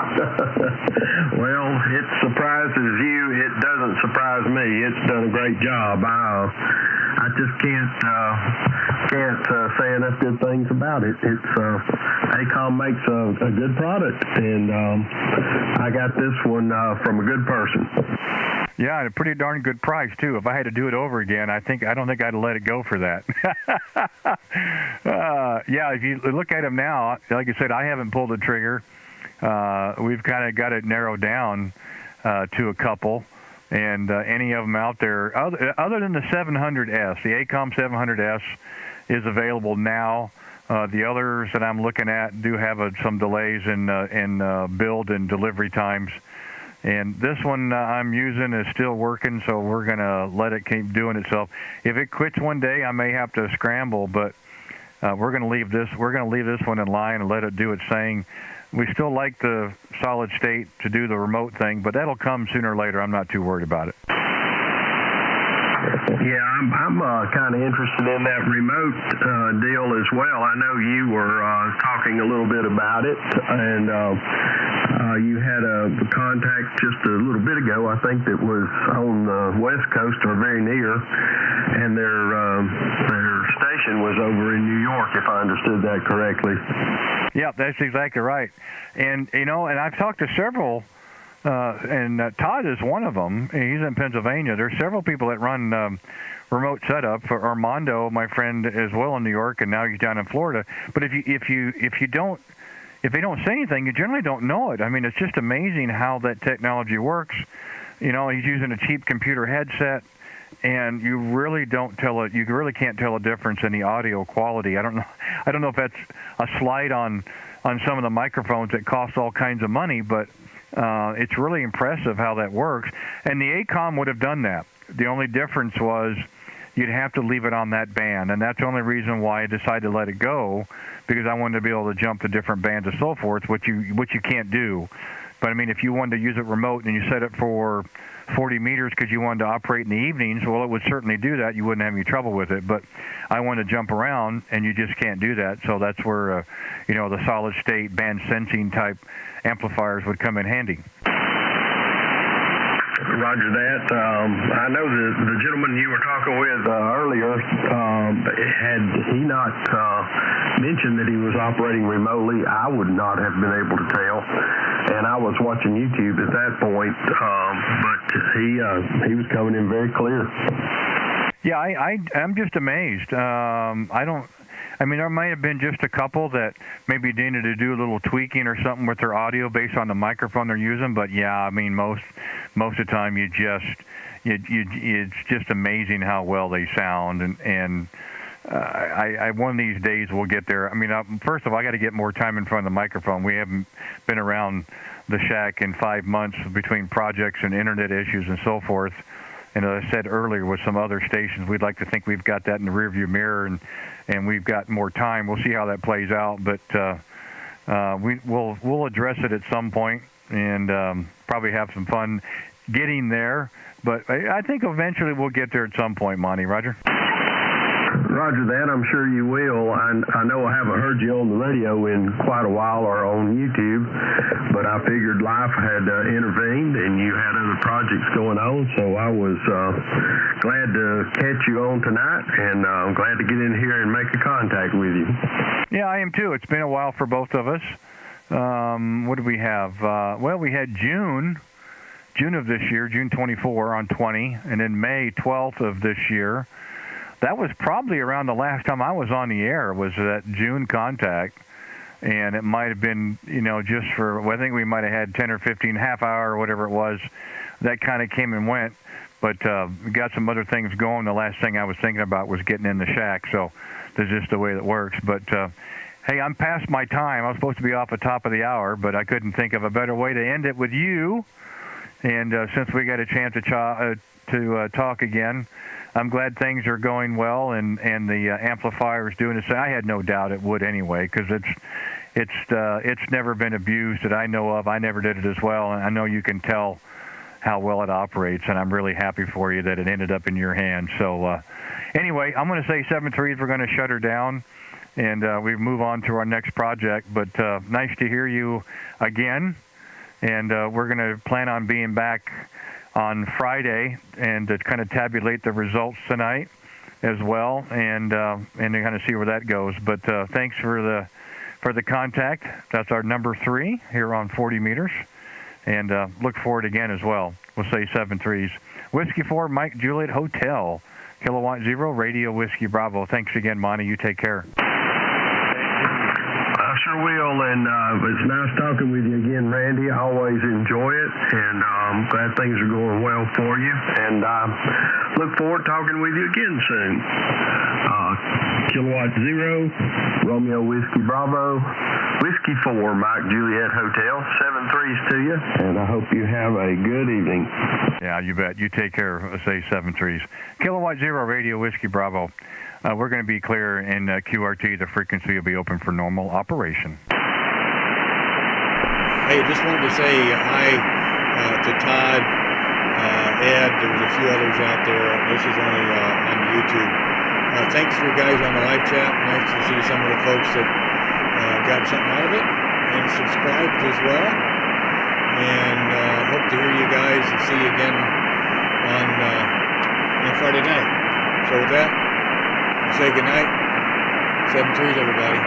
Well, it surprises you. It doesn't surprise me. It's done a great job. I just can't say enough good things about it. It's ACOM makes a good product, and I got this one from a good person. Yeah, at a pretty darn good price too. If I had to do it over again, I don't think I'd let it go for that. Yeah, if you look at them now, like I said, I haven't pulled the trigger. We've kind of got it narrowed down to a couple, and any of them out there, other than the 700S, the ACOM 700S is available now. The others that I'm looking at do have some delays in build and delivery times. And this one I'm using is still working, so we're going to let it keep doing itself. If it quits one day, I may have to scramble, but we're going to leave this one in line and let it do its thing. We still like the solid state to do the remote thing, but that'll come sooner or later. I'm not too worried about it. Yeah, I'm kind of interested in that remote deal as well. I know you were talking a little bit about it, and you had a contact just a little bit ago, I think, that was on the West Coast or very near, and their station was over in New York, if I understood that correctly. Yeah, that's exactly right. And and I've talked to several. And Todd is one of them. He's in Pennsylvania. There's several people that run remote setup. For Armando, my friend, as well in New York, and now he's down in Florida. But if they don't say anything, you generally don't know it. I mean, it's just amazing how that technology works. He's using a cheap computer headset, and you really can't tell a difference in the audio quality. I don't know if that's a slight on some of the microphones that cost all kinds of money, but it's really impressive how that works. And the ACOM would have done that. The only difference was you'd have to leave it on that band, and that's the only reason why I decided to let it go, because I wanted to be able to jump to different bands and so forth, which you can't do. But I mean, if you wanted to use it remote and you set it for 40 meters because you wanted to operate in the evenings, well, it would certainly do that. You wouldn't have any trouble with it. But I want to jump around, and you just can't do that. So that's where the solid state band sensing type amplifiers would come in handy. Roger that. I know the gentleman you were talking with earlier, had he not mentioned that he was operating remotely, I would not have been able to tell. And I was watching YouTube at that point, but he was coming in very clear. Yeah, I'm just amazed. I mean, there might have been just a couple that maybe needed to do a little tweaking or something with their audio based on the microphone they're using. But yeah, I mean, most of the time it's just amazing how well they sound. And I one of these days we'll get there. I mean, first of all, I got to get more time in front of the microphone. We haven't been around the shack in 5 months between projects and internet issues and so forth. And as I said earlier, with some other stations, we'd like to think we've got that in the rearview mirror, and we've got more time. We'll see how that plays out, but we'll address it at some point and probably have some fun getting there. But I think eventually we'll get there at some point, Monty. Roger? Roger that. I'm sure you will. I know I haven't heard you on the radio in quite a while or on YouTube, but I figured life had intervened and you had other projects going on, so I was glad to catch you on tonight, and I'm glad to get in here and make a contact with you. Yeah, I am too. It's been a while for both of us. What did we have? Well, we had June of this year, June 24 on 20, and then May 12th of this year. That was probably around the last time I was on the air, was that June contact. And it might have been, just for, well, I think we might have had 10 or 15, half hour or whatever it was. That kind of came and went. But we got some other things going. The last thing I was thinking about was getting in the shack. So that's just the way that works. But, hey, I'm past my time. I was supposed to be off the top of the hour, but I couldn't think of a better way to end it with you. And since we got a chance to talk again, I'm glad things are going well, and the amplifier is doing its thing. I had no doubt it would anyway, because it's never been abused that I know of. I never did it as well, and I know you can tell how well it operates, and I'm really happy for you that it ended up in your hands. So anyway, I'm going to say 7.3 we're going to shut her down, and we move on to our next project. But nice to hear you again, and we're going to plan on being back on Friday and to kind of tabulate the results tonight as well, and to kind of see where that goes. But thanks for the contact. That's our number 3 here on 40 meters, and look forward again as well. We'll say 7-3s. Whiskey 4 Mike Juliet Hotel, Kilowatt 0 Radio Whiskey Bravo. Thanks again, Monty. You take care. I sure will, and it's nice talking with you again, Randy. I always enjoy it, and I'm glad things are going well for you, and look forward to talking with you again soon. Kilowatt 0, Romeo Whiskey Bravo, Whiskey 4, Mike Juliet Hotel, 7-3s to you, and I hope you have a good evening. Yeah, you bet. You take care. Say 7-3s. Kilowatt 0 Radio Whiskey Bravo. We're going to be clear in QRT. The frequency will be open for normal operation. Hey, just wanted to say hi to Todd, Ed, there's a few others out there. This is only on YouTube. Thanks for you guys on the live chat. Nice to see some of the folks that got something out of it and subscribed as well. And hope to hear you guys and see you again on Friday night. So with that, say good night. 7-3s, everybody.